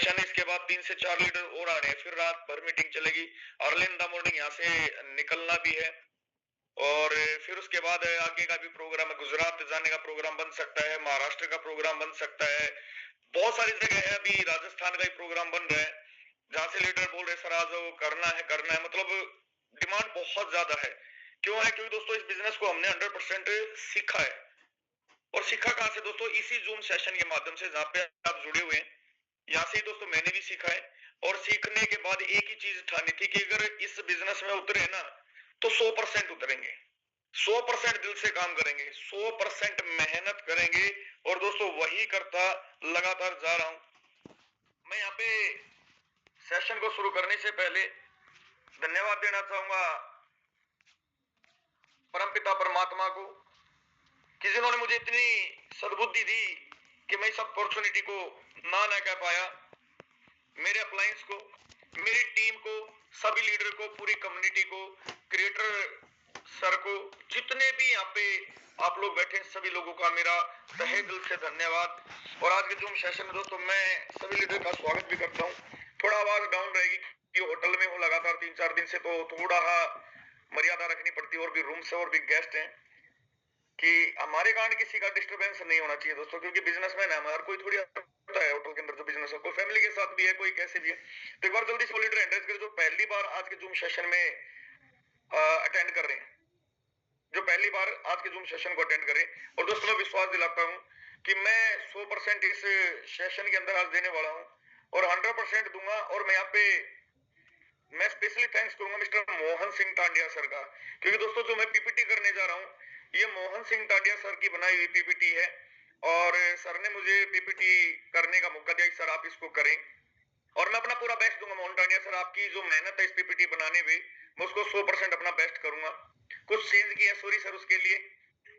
Session है, इसके बाद 3 से 4 लीडर और आ रहे हैं, फिर रात भर मीटिंग चलेगी। अर्ली इन द मॉर्निंग यहाँ से निकलना भी है और फिर उसके बाद आगे का भी प्रोग्राम है। गुजरात जाने का प्रोग्राम बन सकता है, महाराष्ट्र का प्रोग्राम बन सकता है, बहुत सारी जगह है। अभी राजस्थान का ही प्रोग्राम बन रहा है जहां से लीडर बोल रहे सर आज वो करना है, मतलब डिमांड बहुत ज्यादा है। क्यों है? क्योंकि दोस्तों इस बिजनेस को हमने 100% सीखा है। और सीखा कहां से दोस्तों? इसी जूम सेशन के माध्यम से जहां पे आप जुड़े हुए हैं, यहाँ से ही दोस्तों मैंने भी सीखा है। और सीखने के बाद एक ही चीज ठानी थी कि अगर इस बिजनेस में उतरे ना तो 100% उतरेंगे, 100% दिल से काम करेंगे, 100% मेहनत करेंगे। और दोस्तों वही करता लगातार जा रहा हूं। मैं यहाँ पे सेशन को शुरू करने से पहले धन्यवाद देना चाहूंगा परमपिता परमात्मा को कि जिन्होंने मुझे इतनी सद्बुद्धि दी कि मैं इस अपॉर्चुनिटी को ना कह पाया। मेरे अप्लायंस को, मेरी टीम को, सभी लीडर को, पूरी कम्युनिटी को, क्रिएटर सर को, जितने भी यहाँ पे आप लोग बैठे सभी लोगों का मेरा तहे दिल से धन्यवाद। और आज के जूम सेशन में दोस्तों मैं सभी लीडर का स्वागत भी करता हूँ। थोड़ा आवाज डाउन रहेगी कि होटल में हूँ लगातार 3-4 दिन से, तो थोड़ा मर्यादा रखनी पड़ती है। और भी रूम्स है और भी गेस्ट हैं कि हमारे कारण किसी का डिस्टरबेंस नहीं होना चाहिए दोस्तों, क्योंकि बिजनेसमैन है, हमारा कोई थोड़ी होता है होटल के अंदर जो बिजनेस है, कोई फैमिली के साथ भी है, कोई कैसे भी है। तो एक बार जल्दी से लीडर एंट्रेस करें जो पहली बार आज के जूम सेशन में अटेंड कर रहे हैं, जो पहली बार आज के जूम सेशन को अटेंड करें। और दोस्तों मैं विश्वास दिलाता हूं कि मैं 100% इस सेशन के अंदर आज देने वाला हूं और 100% दूंगा। और मैं यहाँ पे मैं स्पेशली थैंक्स करूंगा मिस्टर मोहन सिंह टांडिया सर का, क्योंकि दोस्तों जो मैं पीपीटी करने जा रहा हूँ ये मोहन सिंह टांडिया सर की बनाई हुई पीपीटी है। और सर ने मुझे पीपीटी करने का मौका दिया, सर आप इसको करें और मैं अपना पूरा बेस्ट दूंगा। मोहन टांडिया सर आपकी जो मेहनत है इस पीपीटी बनाने में, मैं उसको 100% अपना बेस्ट करूंगा। कुछ चेंज किया, सॉरी सर उसके लिए,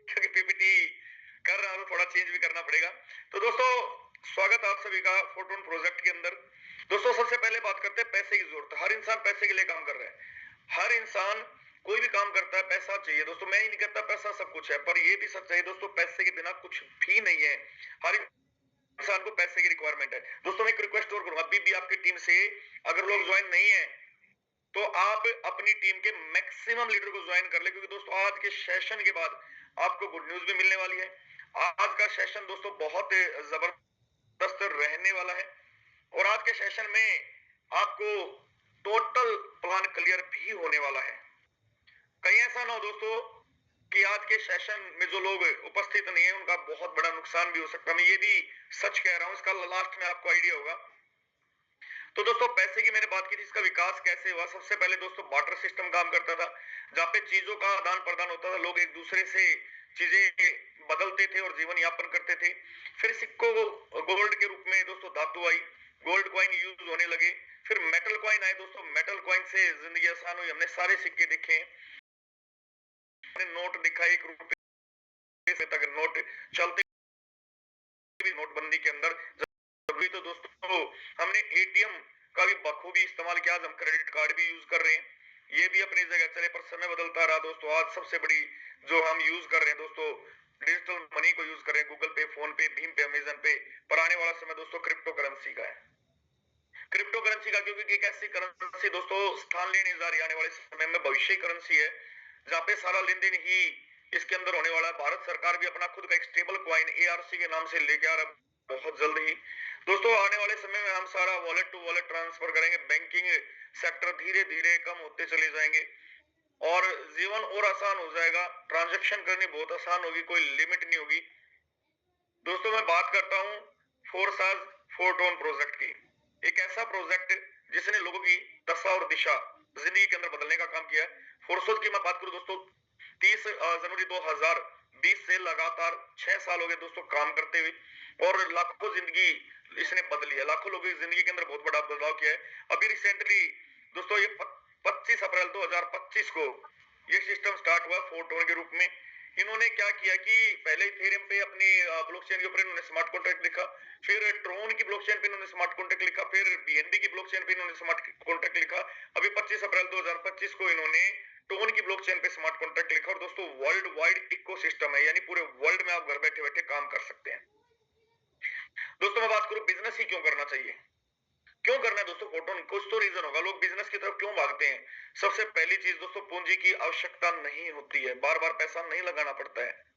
क्योंकि पीपीटी कर रहा हूं थोड़ा चेंज भी करना पड़ेगा। तो दोस्तों स्वागत आप सभी का फोटोन प्रोजेक्ट के अंदर। दोस्तों सबसे पहले बात करते हैं पैसे की जरूरत। हर इंसान पैसे के लिए काम कर रहा है, हर इंसान कोई भी काम करता है पैसा चाहिए दोस्तों। मैं ही नहीं कहता पैसा सब कुछ है, पर यह भी सच है दोस्तों पैसे के बिना कुछ भी नहीं है। हर इंसान को पैसे की रिक्वायरमेंट है। दोस्तों मैं एक रिक्वेस्ट और करूंगा, अभी भी आपकी टीम से अगर लोग ज्वाइन नहीं है तो आप अपनी टीम के मैक्सिमम लीडर को ज्वाइन कर ले, क्योंकि दोस्तों आज के सेशन के बाद आपको गुड न्यूज भी मिलने वाली है। आज का सेशन दोस्तों बहुत जबरदस्त रहने वाला है और आज के सेशन में आपको टोटल प्लान क्लियर भी होने वाला है। कहीं ऐसा ना हो दोस्तों कि आज के सेशन में जो लोग उपस्थित नहीं है उनका बहुत बड़ा नुकसान भी हो सकता है। मैं ये भी सच कह रहा हूं, इसका लास्ट में आपको आइडिया होगा। तो दोस्तों पैसे की मैंने बात की थी, इसका विकास कैसे हुआ। सबसे पहले दोस्तों बार्टर सिस्टम काम करता था, जहां पे चीजों का आदान प्रदान होता था, लोग एक दूसरे से चीजें बदलते थे और जीवन यापन करते थे। फिर सिक्कों गोल्ड के रूप में दोस्तों धातु आई, गोल्ड कॉइन यूज होने लगे। फिर मेटल कॉइन आए दोस्तों, मेटल कॉइन से जिंदगी आसान हुई। हमने सारे सिक्के देखे, नोट दिखा, 1 रुपए तक नोट चलते भी नोटबंदी के अंदर। जरूरी तो दोस्तों हमने एटीएम का भी बखूबी इस्तेमाल किया, आज हम क्रेडिट कार्ड भी यूज कर रहे हैं, ये भी अपनी जगह चले, पर समय बदलता रहा दोस्तों। आज सबसे बड़ी जो हम यूज कर रहे हैं दोस्तों डिजिटल मनी को यूज कर रहे हैं, गूगल पे, फोन पे, भीम पे, अमेजन पे। पर आने वाला समय दोस्तों क्रिप्टो करेंसी का है, क्रिप्टो करेंसी का, क्योंकि एक ऐसी करेंसी दोस्तों स्थान लेने जा रही है आने वाले समय में, भविष्य करेंसी है जहां पे सारा लेन देन ही इसके अंदर होने वाला है। भारत सरकार भी अपना खुद का एक स्टेबल कॉइन एआरसी के नाम से लेके आ रहा है बहुत जल्द ही दोस्तों। आने वाले समय में हम सारा वॉलेट टू वॉलेट ट्रांसफर करेंगे, बैंकिंग सेक्टर धीरे धीरे कम होते चले जाएंगे और जीवन और आसान हो जाएगा। ट्रांजेक्शन करनी बहुत आसान होगी, कोई लिमिट नहीं होगी दोस्तों। मैं बात करता हूँ फोरसाज फोरटोन प्रोजेक्ट की, एक ऐसा प्रोजेक्ट जिसने लोगों की दशा और दिशा जिंदगी के अंदर बदलने का काम किया है। फोरसोज की मैं बात करूं दोस्तों, 30 जनवरी 2020 से लगातार 6 साल हो गए दोस्तों काम करते हुए और लाखों जिंदगी इसने बदली है, लाखों लोगों की जिंदगी के अंदर बहुत बड़ा बदलाव किया है। अभी रिसेंटली दोस्तों ये 25 अप्रैल 2025 को ये सिस्टम स्टार्ट हुआ फोरटोन के रूप में। इन्होंने क्या किया कि पहले इथेरियम पे अपनी ब्लॉकचेन के ऊपर इन्होंने स्मार्ट कॉन्ट्रैक्ट लिखा, फिर ट्रोन की ब्लॉकचेन पे इन्होंने स्मार्ट कॉन्ट्रैक्ट लिखा, फिर बीएनबी की ब्लॉकचेन पे इन्होंने स्मार्ट कॉन्ट्रैक्ट लिखा। अभी 25 अप्रैल 2025 को इन्होंने टोन की ब्लॉकचेन पे स्मार्ट कॉन्ट्रैक्ट लिखा। और दोस्तों वर्ल्ड वाइड इकोसिस्टम है, यानी पूरे वर्ल्ड में आप घर बैठे बैठे काम कर सकते हैं। दोस्तों मैं बात करूं बिजनेस ही क्यों करना चाहिए, क्यों करना है दोस्तों फोटोन? कुछ तो रीजन होगा, लोग बिजनेस की तरफ क्यों भागते हैं? सबसे पहली चीज दोस्तों, पूंजी की आवश्यकता नहीं होती है, बार बार पैसा नहीं लगाना पड़ता है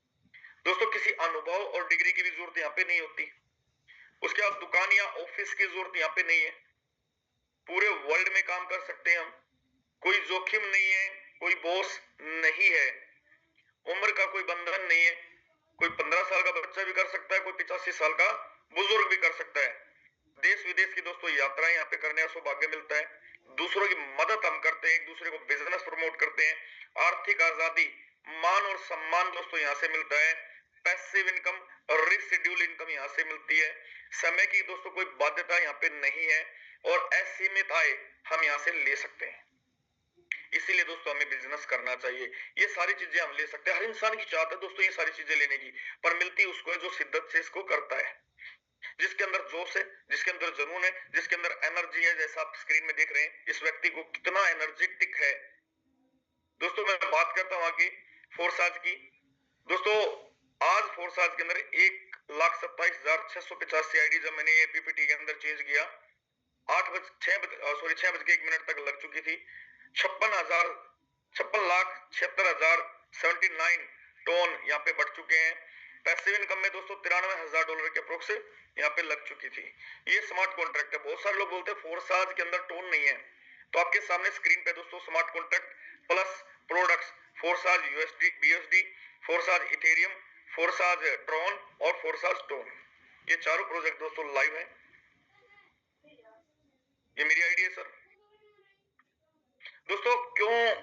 दोस्तों, किसी अनुभव और डिग्री की भी जरूरत यहाँ पे नहीं होती। उसके बाद दुकान या ऑफिस की जरूरत यहाँ पे नहीं है, पूरे वर्ल्ड में काम कर सकते हैं हम, कोई जोखिम नहीं है, कोई बॉस नहीं है, उम्र का कोई बंधन नहीं है, कोई 15 साल का बच्चा भी कर सकता है, कोई 85 साल का बुजुर्ग भी कर सकता है। देश विदेश की दोस्तों यात्राएं यहाँ पे करने का सौभाग्य मिलता है, दूसरों की मदद हम करते हैं, एक दूसरे को बिजनेस प्रमोट करते हैं, आर्थिक आजादी, मान और सम्मान दोस्तों यहाँ से मिलता है, पैसिव इनकम और रिशेड्यूल इनकम यहाँ से मिलती है, समय की दोस्तों कोई बाध्यता यहाँ पे नहीं है, और असीमित आय हम यहाँ से ले सकते हैं। इसीलिए दोस्तों हमें बिजनेस करना चाहिए। ये सारी चीजें हम ले सकते हैं, हर इंसान की चाहत है दोस्तों ये सारी चीजें लेने की, पर मिलती उसको है जो शिद्दत से इसको करता है, जिसके अंदर जोश है, जिसके अंदर जुनून है, जिसके अंदर एनर्जी है। जैसा आप स्क्रीन में देख रहे हैं, इस व्यक्ति को कितना एनर्जेटिक है दोस्तों। मैं बात करता हूं आगे फोर्साज की दोस्तों। आज फोर्साज के अंदर 1,27,685 आईडी जब मैंने ये पीपीटी के अंदर चेंज किया, 6 बज के 1 मिनट तक लग चुकी थी। 56,76,76,79 टोन यहाँ पे बढ़ चुके हैं। पैसिव इनकम में दोस्तों $93,000 के अप्रोक्स यहाँ पे लग चुकी थी। ये स्मार्ट कॉन्ट्रैक्ट है। बहुत सारे लोग बोलते हैं फोर्साज के अंदर टोन नहीं है, तो आपके सामने स्क्रीन पे दोस्तों smart contract plus products, Forsage USD BSD, Forsage Ethereum, Forsage Tron और फोर्साज टोन, ये चारों प्रोजेक्ट दोस्तों लाइव है। ये मेरी आईडी है सर दोस्तों। क्यों,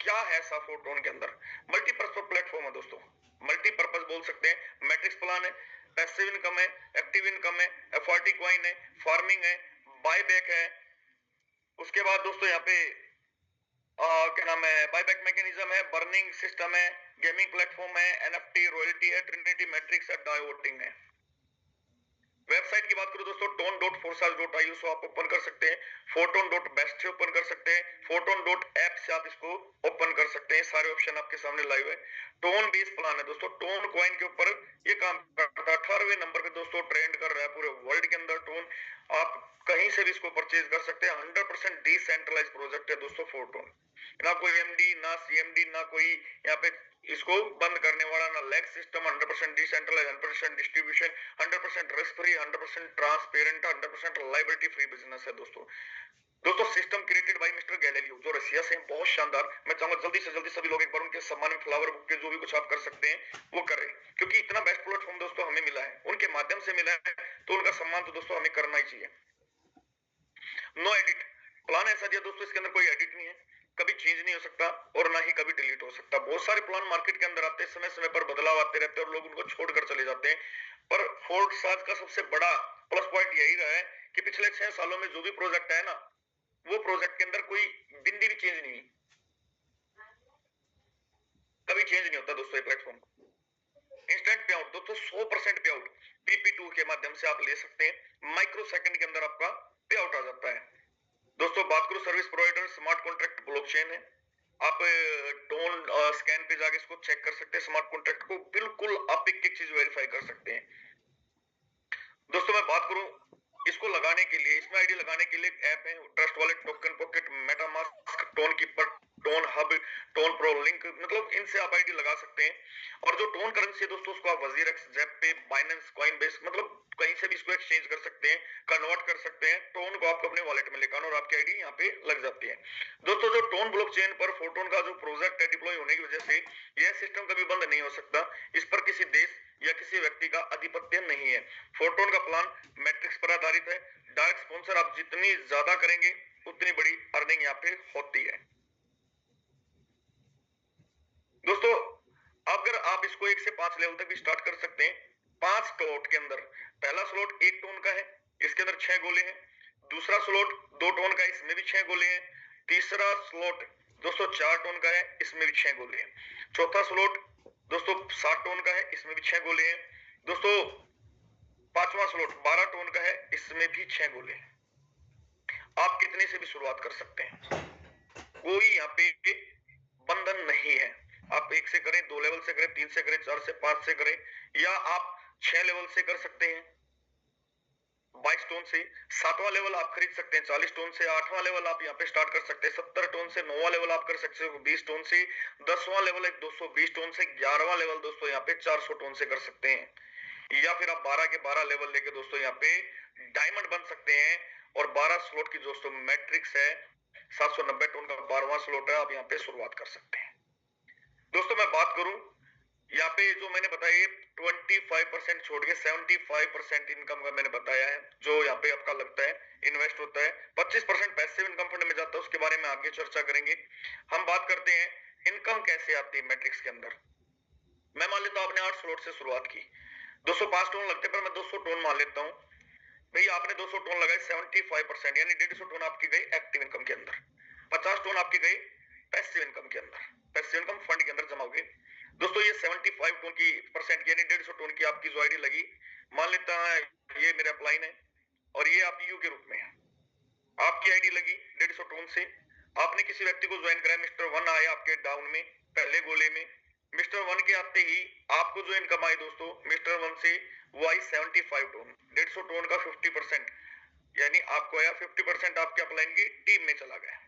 क्या है ऐसा फोटोन के अंदर? मल्टीपर्पज प्लेटफॉर्म है दोस्तों, मल्टीपर्पज बोल सकते हैं। मैट्रिक्स प्लान है, पैसिव इनकम है, एक्टिव इनकम है, एफआरटी कॉइन है, फार्मिंग है, बायबैक है। उसके बाद दोस्तों यहाँ पे क्या नाम है, बायबैक मैकेनिज्म है, बर्निंग सिस्टम है, गेमिंग प्लेटफॉर्म है, एनएफटी, रॉयल्टी है, ट्रिनिटी मैट्रिक्स है, डायोटिंग है। वेबसाइट की बात करूं दोस्तों, ton.forsage.io से आप ओपन कर सकते हैं, photon.best से ओपन कर सकते हैं, photon.app से आप इसको ओपन कर सकते हैं। सारे ऑप्शन आपके सामने लाइव है। टोन बेस प्लान है दोस्तों, टोन कॉइन के ऊपर ये काम करता है। 18वें नंबर पे दोस्तों ट्रेंड कर रहा है पूरे वर्ल्ड के अंदर टोन। आप कहीं से भी इसको परचेज कर सकते हैं। 100% डिसेंट्रलाइज प्रोजेक्ट है दोस्तों फोटोन, ना कोई एमडी ना सीएमडी, ना कोई यहाँ पे इसको बंद करने वाला, ना leg system. 100% decentralise, 100% distribution, 100% risk free, 100% transparent, 100% liability free business है दोस्तों। दोस्तों system created by mister Galileo, जो रसिया से हैं, बहुत शानदार। मैं चाहूंगा जल्दी से जल्दी सभी लोग एक बार उनके सम्मान में फ्लावर बुक के जो भी कुछ आप कर सकते हैं वो करें, क्योंकि इतना बेस्ट प्लेटफॉर्म दोस्तों हमें मिला है, उनके माध्यम से मिला है, तो उनका सम्मान तो दोस्तों हमें करना ही चाहिए। नो एडिट प्लान ऐसा दिया दोस्तों, इसके अंदर कोई एडिट नहीं है, कभी चेंज नहीं हो सकता और ना ही कभी डिलीट हो सकता। बहुत सारे प्लान मार्केट के अंदर आते हैं, समय समय पर बदलाव आते रहते हैं और लोग उनको छोड़कर चले जाते हैं, पर फोर्साज का सबसे बड़ा प्लस पॉइंट यही रहा है कि पिछले 6 सालों में जो भी प्रोजेक्ट है ना, वो प्रोजेक्ट के अंदर कोई बिंदी भी चेंज नहीं हुई, कभी चेंज नहीं होता दोस्तों। ये प्लेटफॉर्म इंस्टेंट पे आउट दोस्तों, 100% पे आउट PP2 के माध्यम से आप ले सकते हैं, माइक्रो सेकंड के अंदर आपका पे आउट आ जाता है दोस्तों। बात करूं service provider, smart contract blockchain है, आप टोन स्कैन पे जाके इसको चेक कर सकते हैं, स्मार्ट कॉन्ट्रैक्ट को बिल्कुल आप एक एक चीज वेरीफाई कर सकते हैं दोस्तों। मैं बात करूं इसको लगाने के लिए, इसमें आईडी लगाने के लिए ऐप है, trust wallet, token pocket, MetaMask, tone keeper, tone hub, tone pro link, मतलब इनसे आप आईडी लगा सकते हैं। और जो टोन करेंसी है दोस्तों, उसको आप वजीरेक्स, ज़ेपपे, बाइनेंस, कॉइनबेस, मतलब कहीं से भी इसको एक्सचेंज कर सकते हैं, कन्वर्ट कर सकते हैं। टोन को आपको अपने वॉलेट में लेकर और आपकी आईडी यहाँ पे लग जाती है दोस्तों। जो टोन ब्लॉकचेन पर फोटोन का जो प्रोजेक्ट है डिप्लॉय होने की वजह से यह सिस्टम कभी बंद नहीं हो सकता, इस पर किसी देश या किसी व्यक्ति का आधिपत्य नहीं है। फोटोन का प्लान मैट्रिक्स पर आधारित है। डायरेक्ट स्पॉन्सर आप जितनी ज्यादा करेंगे उतनी बड़ी अर्निंग यहाँ पे होती है दोस्तों। अगर आप इसको 1 से 5 लेवल तक भी स्टार्ट कर सकते हैं, 5 स्लॉट के अंदर। पहला स्लॉट 1 टोन का है, इसके अंदर 6 गोले हैं। दूसरा स्लॉट 2 टोन का है, इसमें भी 6 गोले हैं। तीसरा स्लॉट दोस्तों 4 टोन का है, इसमें भी 6 गोले हैं। चौथा स्लॉट दोस्तों 7 टोन का है, इसमें भी 6 गोले हैं दोस्तों। पांचवा स्लॉट 12 टोन का है, इसमें भी 6 गोले हैं। आप कितने से भी शुरुआत कर सकते हैं, कोई यहाँ पे बंधन नहीं है। आप 1 से करें, 2 लेवल से करें, 3 से करें, 4 से 5 से करें, या आप 6 लेवल से कर सकते हैं। 22 टोन से। 7वां लेवल आप खरीद सकते हैं 40 टोन से। 8वां लेवल आप यहाँ पे स्टार्ट कर सकते हैं 70 टोन से। 9वां लेवल आप कर सकते हो 20 टोन से। 10वां लेवल एक 220 टोन से। 11वां लेवल दोस्तों यहाँ पे 400 टोन से कर सकते हैं। या फिर आप 12 के 12 लेवल लेके दोस्तों यहाँ पे डायमंड बन सकते हैं। और 12 स्लॉट की दोस्तों मैट्रिक्स है, 790 टोन का 12वां स्लॉट है, आप यहाँ पे शुरुआत कर सकते हैं। दोस्तों मैं बात करूं यहाँ पे जो मैंने बताया 25% छोड़ के 75% इनकम का मैंने बताया है, जो यहाँ पे आपका लगता है इन्वेस्ट होता है। 25% पैसिव इनकम फंड में जाता है, उसके बारे में आगे चर्चा करेंगे। हम बात करते हैं इनकम कैसे आती है मैट्रिक्स के अंदर। मैं मान लेता हूँ आपने 8 स्लॉट से शुरुआत की, 205 टोन लगते पर मैं 200 टोन मान लेता हूँ। भाई आपने 200 टोन लगाए 75% यानी 150 टोन आपकी गई एक्टिव इनकम के अंदर, 50 टोन आपकी गई पैसिव इनकम के अंदर, पैसिव इनकम फंड के अंदर जमा हो गई। दोस्तों ये 75 टोन की परसेंट यानी 150 टोन की आपकी जो आईडी लगी, मान लेता है ये मेरा अपलाइन है और ये आप यू के रूप में है। आपकी आईडी लगी 150 टोन से, आपने किसी व्यक्ति को ज्वाइन कराया, मिस्टर वन आए आपके डाउन में पहले गोले में। मिस्टर वन के आते ही आपको जो इनकम आई दोस्तों मिस्टर वन से वो आई 75 टोन। 150 टोन का 50% यानी आपको आया 50% आपके अपलाइन की टीम में चला गया।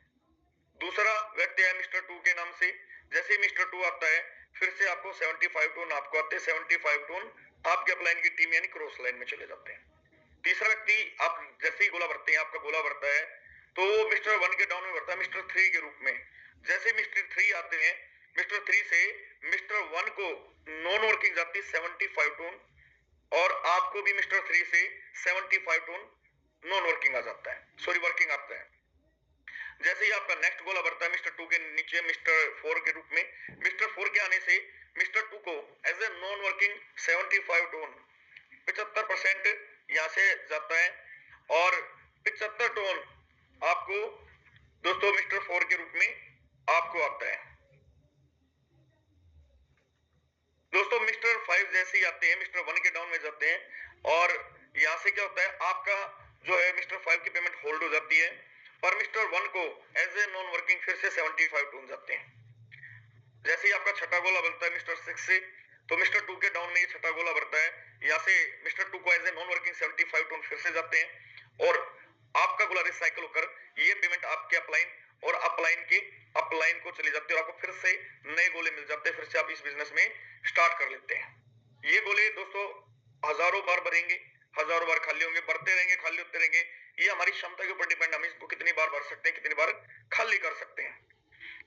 दूसरा व्यक्ति है मिस्टर टू के नाम से, जैसे ही मिस्टर टू आता है फिर से आपको 75 टोन आपको आते हैं, 75 टोन आपके अपलाइन की टीम यानी क्रॉस लाइन में चले जाते हैं। तीसरा व्यक्ति आप जैसे ही गोला भरते हैं, आपका गोला भरता है तो मिस्टर वन के डाउन में भरता है मिस्टर थ्री के रूप में। जैसे मिस्टर थ्री आते हैं, मिस्टर थ्री से मिस्टर वन को नॉन वर्किंग जाती है 75 टोन और आपको भी मिस्टर थ्री से 75 टोन नॉन वर्किंग आ जाता है, सॉरी वर्किंग आता है। जैसे ही आपका नेक्स्ट गोला बढ़ता है मिस्टर टू के नीचे मिस्टर फोर के रूप में, मिस्टर फोर के आने से मिस्टर टू को as a non working 75 ton 75% यहां से जाता है और 75 टोन आपको दोस्तों मिस्टर फोर के रूप में आपको आता है। दोस्तों मिस्टर फाइव जैसे ही आते हैं मिस्टर वन के डाउन में जाते हैं और यहां से क्या होता है आपका जो है मिस्टर फाइव की पेमेंट होल्ड हो जाती है और मिस्टर वन को एज ए नॉन वर्किंग फिर से 75 टोन जाते हैं। जैसे ही आपका छठा गोला बनता है मिस्टर सिक्स से, तो मिस्टर टू के डाउन में ये छठा गोला बढ़ता है, यहाँ से मिस्टर टू को as a non working 75 ton फिर से जाते हैं और आपका गोला रिसाइकल होकर ये पेमेंट आपके अपलाइन और अपलाइन के अपलाइन को चली जाती है और आपको फिर से नए गोले मिल जाते हैं, फिर से आप इस बिजनेस में स्टार्ट कर लेते हैं। ये गोले दोस्तों हजारों बार भरेंगे, हजारों बार खाली होंगे, बढ़ते रहेंगे, खाली होते रहेंगे। ये हमारी क्षमता के ऊपर डिपेंड, हम इसको कितनी बार भर सकते हैं, कितनी बार खाली कर सकते हैं।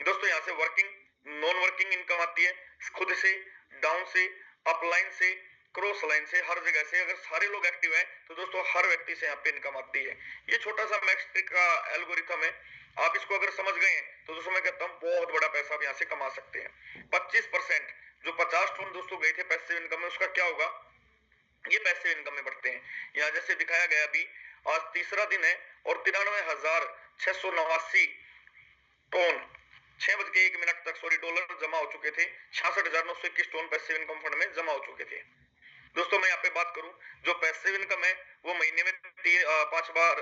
दोस्तों यहाँ से वर्किंग नॉन वर्किंग इनकम आती है खुद से, डाउन से, अपलाइन से, क्रॉस लाइन से, हर जगह से। अगर सारे लोग एक्टिव हैं तो दोस्तों हर व्यक्ति से यहाँ पे इनकम आती है। ये छोटा सा मैट्रिक्स का एल्गोरिथम है, आप इसको अगर समझ गए तो दोस्तों मैं कहता हूँ बहुत बड़ा पैसा आप यहाँ से कमा सकते हैं। 25% जो 50 टोन दोस्तों गए थे पैसिव इनकम में, उसका क्या होगा, ये पैसिव इनकम में बढ़ते हैं। यहाँ जैसे दिखाया गया अभी आज तीसरा दिन है और 93,689 टोन 6:01 तक डॉलर जमा हो चुके थे। 66,921 टोन पैसिव इनकम फंड में जमा हो चुके थे। दोस्तों मैं यहाँ पे बात करूं जो पैसिव इनकम है वो महीने में 5 बार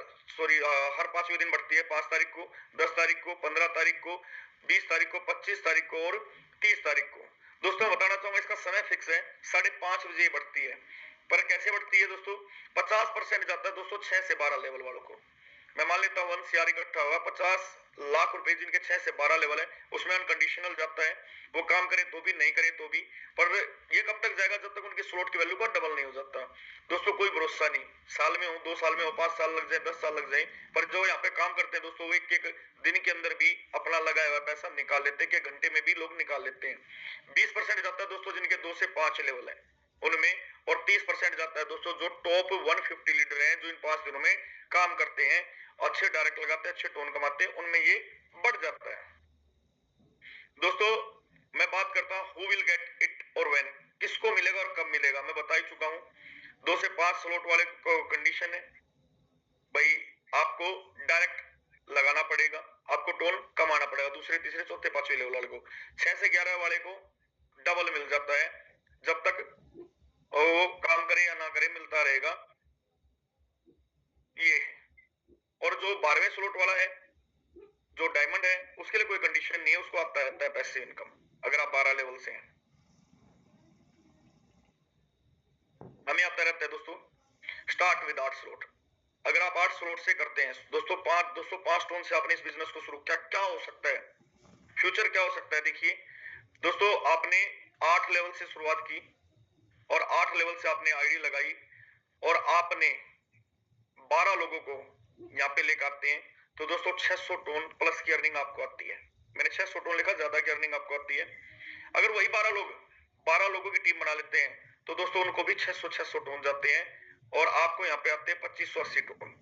हर 5वें दिन बढ़ती है, 5 तारीख को, 10 तारीख को, 15 तारीख को, 20 तारीख को, 25 तारीख को और 30 तारीख को। दोस्तों मैं बताना चाहूंगा इसका समय फिक्स है, 5:30 बजे बढ़ती है। पर कैसे बढ़ती है दोस्तों, 50% जाता है दोस्तों 6 से 12 लेवल वालों को। मैं मान लेता हूँ 1 CR इकट्ठा हुआ, 50 लाख रुपए जिनके 6 से 12 लेवल है, उसमें अनकंडीशनल जाता है, वो काम करे तो भी नहीं करे तो भी। पर ये कब तक जाएगा, जब तक उनकी स्लॉट की वैल्यू का डबल नहीं हो जाता। दोस्तों कोई भरोसा नहीं, साल में हो, 2 साल में हो, 5 साल लग जाए, 10 साल लग जाए, पर जो यहाँ पे काम करते हैं दोस्तों वो एक दिन के अंदर भी अपना लगाया हुआ पैसा निकाल लेते हैं, कि घंटे में भी लोग निकाल लेते हैं। 20% जाता है दोस्तों जिनके 2 से 5 लेवल है उनमें, और 30% जाता है दोस्तों जो टॉप 150 लीडर हैं, जो इन 5 दिनों में काम करते हैं, अच्छे डायरेक्ट लगाते हैं, अच्छे टोन कमाते हैं, उनमें ये बढ़ जाता है। दोस्तों मैं बात करता हूं हु विल गेट इट और व्हेन, किसको मिलेगा और कब मिलेगा। मैं बता ही चुका हूं 2 से 5 स्लॉट वाले को कंडीशन है, भाई आपको डायरेक्ट लगाना पड़ेगा, आपको टोन कमाना पड़ेगा। दूसरे तीसरे चौथे पांचवें लेवल वाले को, 6 से 11 वाले को डबल मिल जाता है, जब तक वो काम करे या ना करे मिलता रहेगा ये। और जो 12वें स्लॉट वाला है जो डायमंड है उसके लिए कोई कंडीशन नहीं है, उसको आता है पैसिव इनकम अगर आप 12 लेवल से हैं। हमें आता रहता है दोस्तों स्टार्ट विद 8 स्लॉट। अगर आप 8 स्लॉट से करते हैं दोस्तों, 205 टोन से आपने इस बिजनेस को शुरू किया, क्या हो सकता है, फ्यूचर क्या हो सकता है। देखिए दोस्तों, आपने 8 लेवल से शुरुआत की और 8 लेवल से आपने आईडी लगाई और आपने 12 लोगों को यहाँ पे लेकर आते हैं, तो दोस्तों 600 टोन प्लस की अर्निंग आपको आती है। मैंने 600 टोन लिखा, ज्यादा की अर्निंग आपको आती है। अगर वही 12 लोगों की टीम बना लेते हैं तो दोस्तों उनको भी 600 टोन जाते हैं और आपको यहाँ पे आते हैं 2580 टोन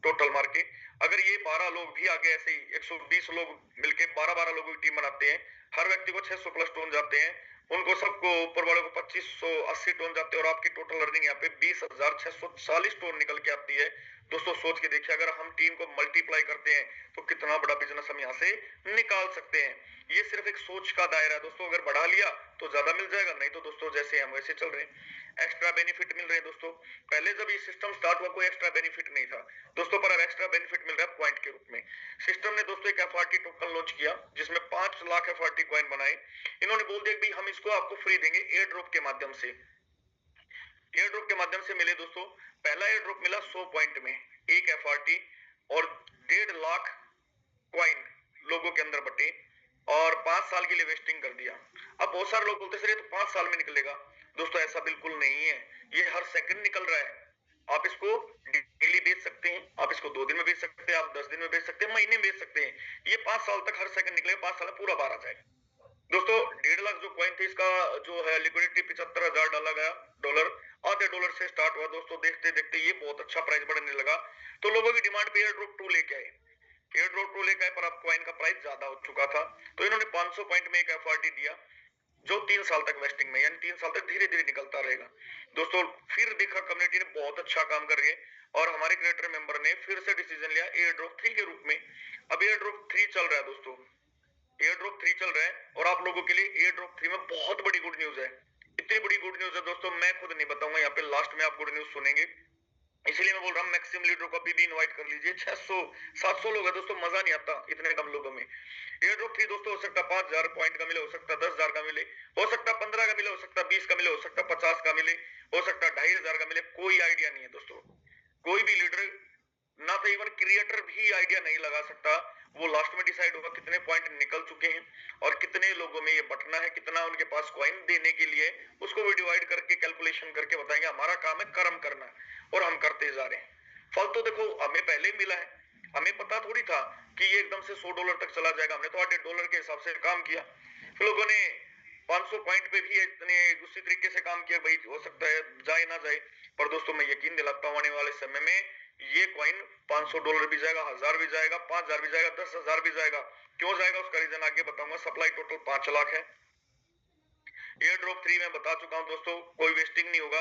टोटल मार के। अगर ये 12 लोग भी आगे ऐसे ही 120 लोग मिलके 12 लोगों की टीम बनाते हैं, हर व्यक्ति को 600 प्लस टोन जाते हैं, उनको सबको ऊपर वाले को 2580 टोन जाते हैं और आपकी टोटल अर्निंग यहाँ पे 20,640 टोन निकल के आती है। दोस्तों सोच के देखिए, अगर हम टीम को मल्टीप्लाई करते हैं तो कितना बड़ा बिजनेस हम यहाँ से निकाल सकते हैं। ये सिर्फ एक सोच का दायरा है दोस्तों, अगर बढ़ा लिया तो ज्यादा मिल जाएगा, नहीं तो दोस्तों जैसे हम वैसे चल रहे हैं। एक्स्ट्रा बेनिफिट मिल रहे हैं दोस्तों, पहले जब ये सिस्टम स्टार्ट हुआ कोई एक्स्ट्रा बेनिफिट नहीं था दोस्तों, पर अब एक्स्ट्रा बेनिफिट मिल रहा है पॉइंट के रूप में। सिस्टम ने दोस्तों एक एफआरटी टोकन लॉन्च किया जिसमें 5 लाख एफआरटी कॉइन बनाए। इन्होंने बोल दिया कि हम इसको आपको फ्री देंगे एयर ड्रॉप के माध्यम से। एयर ड्रॉप के माध्यम से मिले दोस्तों, पहला एयर ड्रॉप मिला 100 पॉइंट में, एक एफआरटी और 1.5 लाख क्वाइन लोगों के अंदर बटे और 5 साल के लिए वेस्टिंग कर दिया। अब बहुत सारे लोग बोलते सर ये तो 5 साल में निकलेगा। दोस्तों ऐसा बिल्कुल नहीं है, ये हर सेकंड निकल रहा है। आप इसको डेली बेच सकते हैं, आप इसको 2 दिन में बेच सकते हैं, आप 10 दिन में बेच सकते हैं, महीने में बेच सकते हैं। ये 5 साल तक हर सेकंड निकलेगा, 5 साल में पूरा बार आ जाएगा। दोस्तों 1.5 लाख जो कॉइन थे इसका जो है लिक्विडिटी 75,000 डाला गया डॉलर, आधे डॉलर से स्टार्ट हुआ दोस्तों। देखते देखते ये बहुत अच्छा प्राइस बढ़ने लगा, तो लोगों की डिमांड पे एयर ड्रॉप 2 लेके आए। एयर ड्रॉप 2 लेके आए पर अब कॉइन का प्राइस ज्यादा हो चुका था, तो इन्होंने 500 पॉइंट में एक एफआरटी दिया जो 3 साल तक वेस्टिंग में, यानी 3 साल तक धीरे धीरे निकलता रहेगा। दोस्तों फिर देखा कम्युनिटी ने बहुत अच्छा काम कर रही है और हमारे क्रिएटर मेंबर ने फिर से डिसीजन लिया एयर ड्रॉप 3 के रूप में। अब एयर ड्रॉप 3 चल रहा है दोस्तों, एयर ड्रॉप 3 चल रहा है और आप लोगों के लिए एयर ड्रॉप 3 में बहुत बड़ी गुड न्यूज है। इतनी बड़ी गुड न्यूज है दोस्तों, मैं खुद नहीं बताऊंगा, यहाँ पे लास्ट में आप गुड न्यूज सुनेंगे, इसलिए मैं बोल रहा हूँ मैक्सिमम लीडर को अभी भी इनवाइट कर लीजिए। 600-700 लोग है दोस्तों, मजा नहीं आता इतने कम लोगों में। एयर ड्रॉप 3 दोस्तों हो सकता है 5,000 पॉइंट का मिले, हो सकता है 10,000 का मिले, हो सकता है 15 का मिले, हो सकता है 20 का मिले, हो सकता है 50 का मिले, हो सकता है 2,500 का मिले, कोई आइडिया नहीं है दोस्तों। कोई भी लीडर, ना तो इवन क्रिएटर भी आइडिया नहीं लगा सकता। वो लास्ट में डिसाइड होगा कितने पॉइंट निकल चुके हैं और कितने लोगों में ये बटना है, कितना उनके पास कॉइन देने के लिए, उसको भी डिवाइड करके कैलकुलेशन करके बताएंगे। हमारा काम है कर्म करना और हम करते जा रहे हैं। फल तो देखो हमें पहले मिला है, हमें पता थोड़ी था कि ये एकदम से $100 तक चला जाएगा। हमने तो $8 के हिसाब से काम किया, फिर लोगों ने 500 पॉइंट पे भी इतने उसी तरीके से काम किया, भाई हो सकता है जाए ना जाए। पर दोस्तों मैं यकीन दिलाता हूँ आने वाले समय में ये कॉइन $500 भी जाएगा, 1000 भी जाएगा, 5000 भी जाएगा, 10,000 भी जाएगा। क्यों जाएगा उसका रीजन आगे बताऊंगा। सप्लाई टोटल 5 लाख है। एयर ड्रॉप 3 में बता चुका हूं दोस्तों, कोई वेस्टिंग नहीं होगा,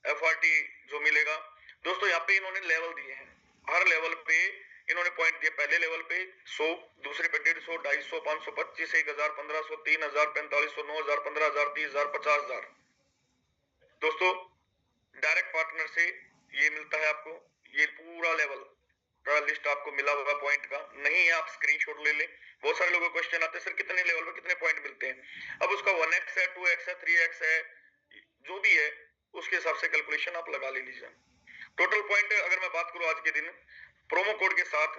एफआरटी जो मिलेगा दोस्तों। यहाँ पे इन्होंने लेवल दिए हैं, हर लेवल पे इन्होंने पॉइंट दिए। पहले लेवल पे 100, दूसरे पे 150, 250, 525, 1000, 1500, 3000, 4500, 9000, 15000, 30000, 50,000। दोस्तों डायरेक्ट पार्टनर से ये मिलता है आपको, ये पूरा लेवल का लिस्ट आपको मिला होगा पॉइंट का, नहीं है आप स्क्रीनशॉट ले लें। बहुत सारे लोगों को क्वेश्चन आते हैं सर कितने लेवल पे कितने पॉइंट मिलते हैं। अब उसका 1x है, 2x है, 3x है, जो भी है उसके हिसाब से कैलकुलेशन आप लगा ले लीजिए। टोटल पॉइंट अगर मैं बात करूं आज के दिन प्रोमो कोड के साथ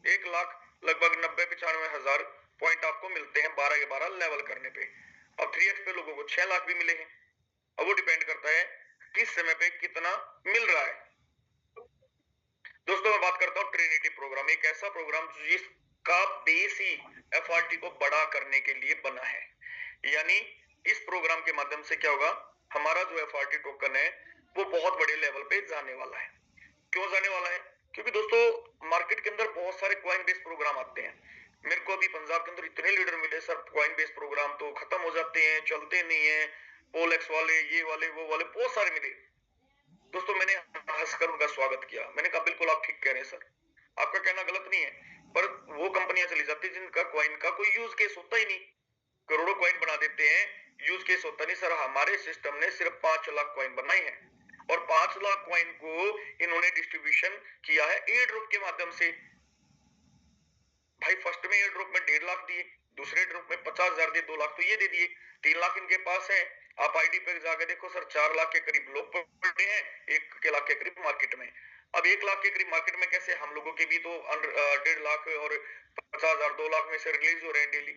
1 लाख लगभग 90-95 हजार पॉइंट आपको मिलते हैं 12 के 12 लेवल करने पे। अब 3x पे लोगों को 6 लाख भी मिले हैं। अब वो डिपेंड करता है किस समय पे कितना मिल रहा है। दोस्तों मैं बात करता हूँ ट्रिनिटी प्रोग्राम, एक ऐसा प्रोग्राम जिसका बेस ही एफआरटी को बड़ा करने के लिए बना है। यानी इस प्रोग्राम के माध्यम से क्या होगा, हमारा जो एफआरटी टोकन है वो बहुत बड़े लेवल पे जाने वाला है। क्यों जाने वाला है, क्योंकि दोस्तों मार्केट के अंदर बहुत सारे कॉइन बेस्ड प्रोग्राम आते हैं। मेरे को अभी पंजाब के अंदर इतने लीडर मिले सर, कॉइन बेस्ड प्रोग्राम तो खत्म हो जाते हैं, चलते नहीं है, पोलेक्स वाले, ये वाले, वो वाले, बहुत सारे मिले। दोस्तों मैंने हंसकर उनका स्वागत किया, मैंने कहा बिल्कुल आप ठीक कह रहे हैं सर, आपका कहना गलत नहीं है। पर वो कंपनियां चली जाती जिनका कॉइन का कोई यूज केस होता ही नहीं, करोड़ों कॉइन बना देते हैं, यूज केस होता नहीं। सर हमारे सिस्टम ने सिर्फ 5 लाख कॉइन बनाए हैं और 5 लाख कॉइन को इन्होंने डिस्ट्रीब्यूशन किया है एयर ड्रॉप के माध्यम से। भाई फर्स्ट में एयर ड्रॉप में 1.5 लाख दिए, दूसरे ड्रॉप में 50,000 दिए, 2 लाख तो ये दे दिए, 3 लाख इनके पास है। आप आईडी पे जाके देखो सर 4 लाख के करीब लोग पड़े हैं, 1 लाख के करीब मार्केट में। अब 1 लाख के करीब मार्केट में कैसे, हम लोगों के भी तो 1.5 लाख और 50,000 2 लाख में से रिलीज हो रहे हैं डेली,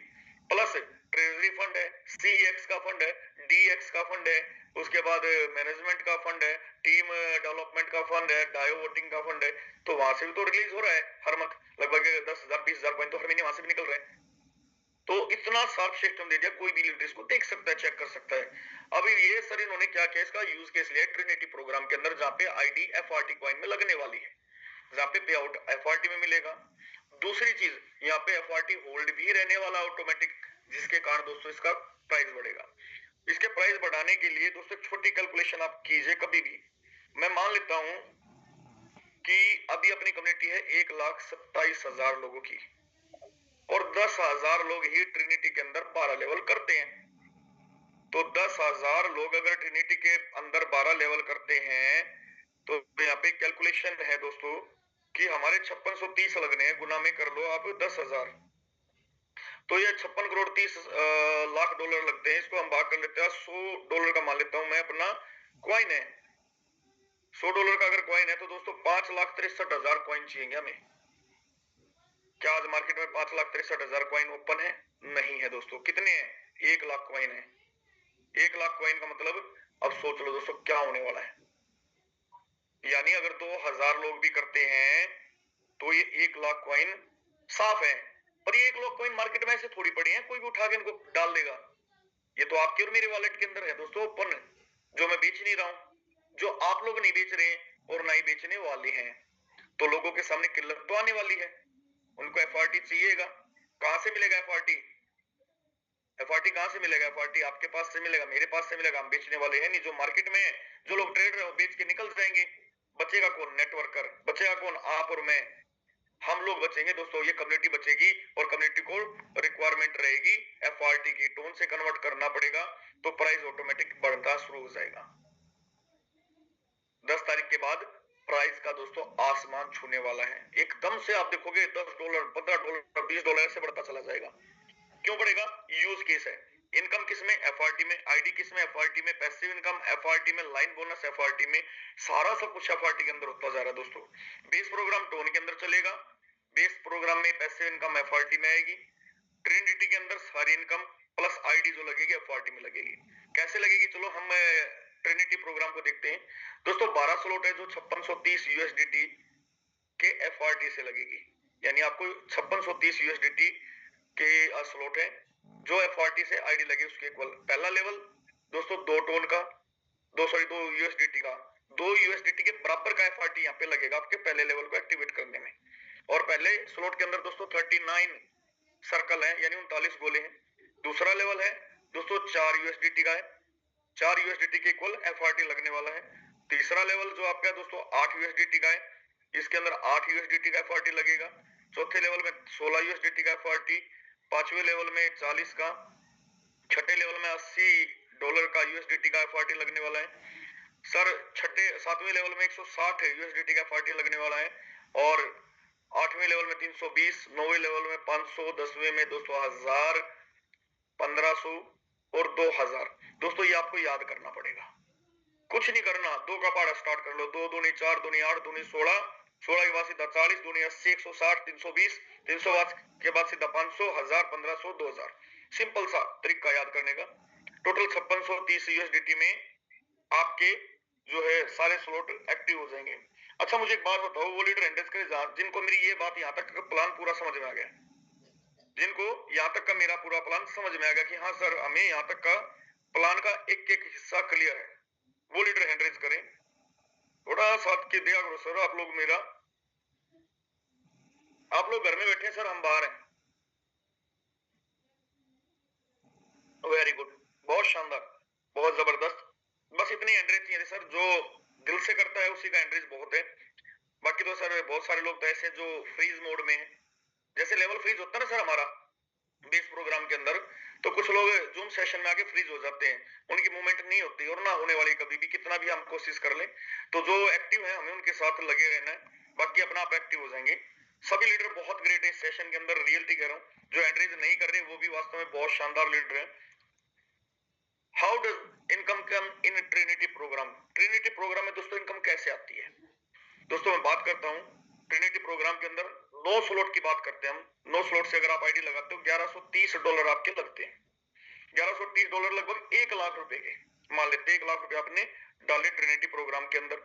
प्लस ट्रेजरी फंड है, CEX का फंड है, DX का फंड है, उसके बाद मैनेजमेंट का फंड है, टीम डेवलपमेंट का फंड है, डायो वोटिंग का फंड है, तो वहां से भी तो रिलीज हो रहा है हर मंथ लगभग 10,000 20,000 कॉइन तो हर महीने वहां से भी निकल रहे हैं। तो इतना शार्प सिस्टम दे दिया, कोई भी लीडर इसको देख सकता है, चेक कर सकता है। अभी ये सर इन्होंने क्या किया, इसका यूज केस लिया ट्रिनिटी प्रोग्राम के अंदर, जहाँ पे आईडी FRT कॉइन में लगने वाली है, जहाँ पे पे आउट FRT में मिलेगा। दूसरी चीज, यहाँ पे FRT होल्ड भी रहने वाला ऑटोमेटिक, जिसके कारण दोस्तों इसका प्राइस बढ़ेगा। इसके प्राइस बढ़ाने के लिए दोस्तों छोटी कैलकुलेशन आप कीजिए कभी भी। मैं मान लेता हूं कि अभी अपनी कम्युनिटी है 1,27,000 लोगों की, और 10,000 लोग ही ट्रिनिटी के अंदर 12 लेवल करते हैं। तो 10,000 लोग अगर ट्रिनिटी के अंदर 12 लेवल करते हैं, तो यहाँ पे कैलकुलेशन है दोस्तों कि हमारे 5630 लगने हैं, गुना में कर लो आप 10,000, तो ये 56 करोड़ 30 लाख डॉलर लगते हैं। इसको हम भाग कर लेते हैं, $100 का मान लेता हूं मैं अपना क्वाइन है, $100 का अगर क्वाइन है तो दोस्तों 5,63,000 कॉइन चाहिए हमें। क्या आज मार्केट में 5,63,000 कॉइन ओपन है? नहीं है दोस्तों। कितने हैं? 1 लाख कॉइन है। 1 लाख कॉइन का मतलब अब सोच लो दोस्तों क्या होने वाला है। यानी अगर 2,000 लोग भी करते हैं तो ये 1 लाख कॉइन साफ है। और ये 1 लाख कॉइन मार्केट में ऐसे थोड़ी पड़ी है, कोई भी उठा के इनको डाल देगा। ये तो आपके और मेरे वॉलेट के अंदर है दोस्तों ओपन, जो मैं बेच नहीं रहा हूं, जो आप लोग नहीं बेच रहे और ना ही बेचने वाले हैं। तो लोगों के सामने किल्लत तो आने वाली है, उनको FRT चाहिएगा। कहां से मिलेगा FRT? FRT कहां से मिलेगा? FRT आपके पास से मिलेगा, मेरे पास से मिलेगा, हम बेचने वाले हैं नहीं। जो मार्केट में है, जो लोग ट्रेड रहे हो बेच के निकल जाएंगे, बचेगा कौन? नेटवर्कर बचेगा कौन? आप और मैं, हम लोग बचेंगे दोस्तों। ये कम्युनिटी बचेगी और कम्युनिटी को रिक्वायरमेंट रहेगी FRT की, टोन से कन्वर्ट करना पड़ेगा, तो प्राइस ऑटोमेटिक बढ़ना शुरू हो जाएगा। 10 तारीख के बाद प्राइस का दोस्तों आसमान छूने वाला है। एकदम से आप देखोगे $10, $15, $20 से बढ़ता चला जाएगा। क्यों बढ़ेगा? यूज केस है। इनकम किसमें? FRT में। आईडी किसमें? FRT में। पैसिव इनकम FRT में। लाइन बोनस FRT में। सारा सब कुछ FRT के अंदर होता जा रहा है दोस्तों। बेस प्रोग्राम टोन के अंदर चलेगा, बेस प्रोग्राम में पैसिव इनकम FRT में आएगी, ट्रिनिटी के अंदर सारी इनकम प्लस आईडी जो लगेगी FRT में लगेगी। कैसे लगेगी? चलो हम ट्रिनिटी प्रोग्राम को देखते हैं दोस्तों। 12 स्लॉट है जो 5630 USDT के FRT से लगेगी, यानी आपको 5630 USDT के स्लॉट है जो FRT से आईडी लगे उसके इक्वल। पहला लेवल दोस्तों 2 टोन का, 2 USDT का, 2 USDT के बराबर का FRT यहाँ पे लगेगा आपके पहले लेवल को एक्टिवेट करने में। और पहले स्लॉट के अंदर दोस्तों 39 सर्कल है, यानी 39 गोले हैं। दूसरा लेवल है दोस्तों 4 USDT का है, 4 USDT के इक्वल FRT लगने वाला है। तीसरा लेवल जो आपका है दोस्तों 8 USDT का है, इसके अंदर 8 USDT का FRT लगेगा। चौथे लेवल में 16 USDT का FRT, पांचवें लेवल में 40 का, छठे लेवल में $80 का USDT का FRT लगने वाला है सर। सातवें लेवल में 160 USDT का FRT लगने वाला है, और आठवें लेवल में 320, नौवें लेवल में 500, 10वें में 2,000, 1500 और 2,000। दोस्तों ये आपको याद करना पड़ेगा, कुछ नहीं करना। 2 का पहाड़ा स्टार्ट कर लो, 2 दूनी 4, दूनी 8, दूनी 16, 16 के बाद सीधा 40, दूनी 80, 160, 320, 320 के बाद सीधा 500, 1000, 1500, 2000। सिंपल सा तरीका याद करने का। टोटल 5630 USDT में आपके जो है सारे स्लॉट एक्टिव हो जाएंगे। अच्छा मुझे एक बात बताओ, वो लीडर इंडेक्स के जिनको मेरी ये बात यहाँ तक का प्लान पूरा समझ में आ गया, जिनको यहाँ तक का मेरा पूरा प्लान समझ में आ गया कि हाँ सर हमें यहाँ तक का प्लान का एक एक हिस्सा क्लियर है, वो लीडर हैंड रेज करें। थोड़ा साथ के दिया करो सर आप लोग मेरा। आप लोग घर में बैठे हैं सर, हम बाहर हैं। वेरी गुड, बहुत शानदार, बहुत जबरदस्त। बस इतनी हैंड रेज चाहिए सर, जो दिल से करता है उसी का हैंड रेज बहुत है। बाकी तो सर बहुत सारे लोग तो ऐसे जो फ्रीज मोड में है, जैसे लेवल फ्रीज होता है ना सर हमारा बेस प्रोग्राम के अंदर, तो कुछ लोग जूम सेशन में आके फ्रीज हो जाते हैं, उनकी मूवमेंट नहीं होती और ना होने वाली कभी भी, कितना भी हम कोशिश कर लें। तो जो एक्टिव है हमें उनके साथ लगे रहना है, बाकी अपना आप एक्टिव हो जाएंगे। सभी लीडर बहुत ग्रेट है इस सेशन के अंदर, रियलिटी कह रहा हूँ। जो एंड्रेज नहीं कर रहे वो भी वास्तव में बहुत शानदार लीडर है। How does income come in Trinity programme? Trinity programme में दोस्तों इनकम कैसे आती है? दोस्तों मैं बात करता हूँ ट्रिनिटी प्रोग्राम के अंदर 9 स्लॉट की बात करते हैं हम। 9 स्लॉट से अगर आप आईडी लगाते हो $1130 आपके लगते हैं। $1130 लगभग 1 लाख रुपए के, मान लेते 1 लाख रुपए आपने डाले ट्रिनिटी प्रोग्राम के अंदर।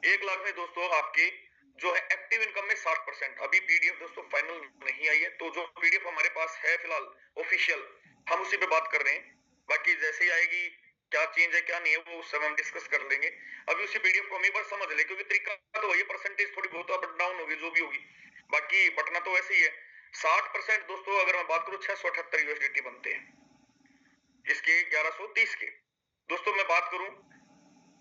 1 लाख में दोस्तों आपके जो है एक्टिव इनकम में 60%। अभी पीडीएफ दोस्तों फाइनल नहीं आई है, तो जो पीडीएफ हमारे पास है फिलहाल ऑफिशियल, हम उसी पे बात कर रहे हैं। बाकी जैसे ही आएगी क्या चेंज है क्या नहीं है वो उस समय हम डिस्कस कर लेंगे। अभी उसी पीडीएफ को हम एक बार समझ ले, क्योंकि तरीका तो वही, परसेंटेज थोड़ी बहुत अप डाउन होगी जो भी होगी, बाकी बटना तो वैसे ही है। 60% दोस्तों अगर मैं बात करूं $678 बनते हैं इसके 1130 के। दोस्तों मैं बात करूं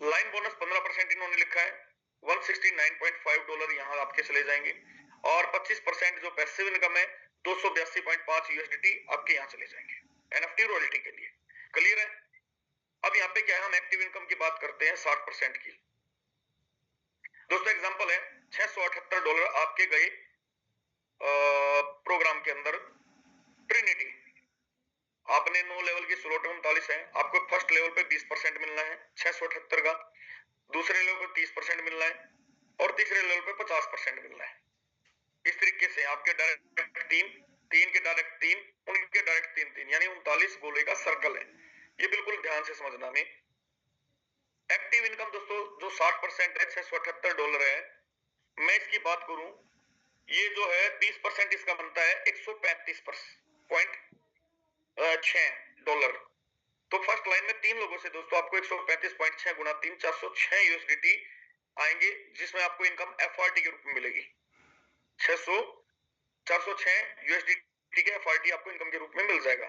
लाइन बोनस 15% इन्होंने लिखा है, $169.5 यहाँ आपके चले जाएंगे, और 25% जो पैसिव इनकम है $282.5 आपके यहाँ चले जाएंगे एनएफटी रॉयल्टी के लिए। क्लियर है? अब यहाँ पे क्या है, हम एक्टिव इनकम की बात करते हैं 60% की। दोस्तों एग्जांपल है $678 आपके गए प्रोग्राम के अंदर ट्रिनिटी। आपने 9 लेवल की स्लॉट 39 है, आपको फर्स्ट लेवल पे 20% मिलना है 678 का, दूसरे लेवल पे 30% मिलना है, और तीसरे लेवल पे 50% मिलना है। इस तरीके से आपके डायरेक्ट तीन के डायरेक्ट 3, उनके डायरेक्ट 3 यानी 39 गोले का सर्कल है। ये बिल्कुल ध्यान से समझना। में एक्टिव इनकम दोस्तों जो 60% है $678 है, मैं इसकी बात करूं ये जो है 20% इसका बनता है $135.6। तो फर्स्ट लाइन में 3 लोगों से दोस्तों आपको 135.6 गुना 3 406 यूएसडीटी आएंगे, जिसमें आपको इनकम एफआरटी के रूप में मिलेगी। 406 यूएसडीटी के एफआरटी आपको इनकम के रूप में मिल जाएगा।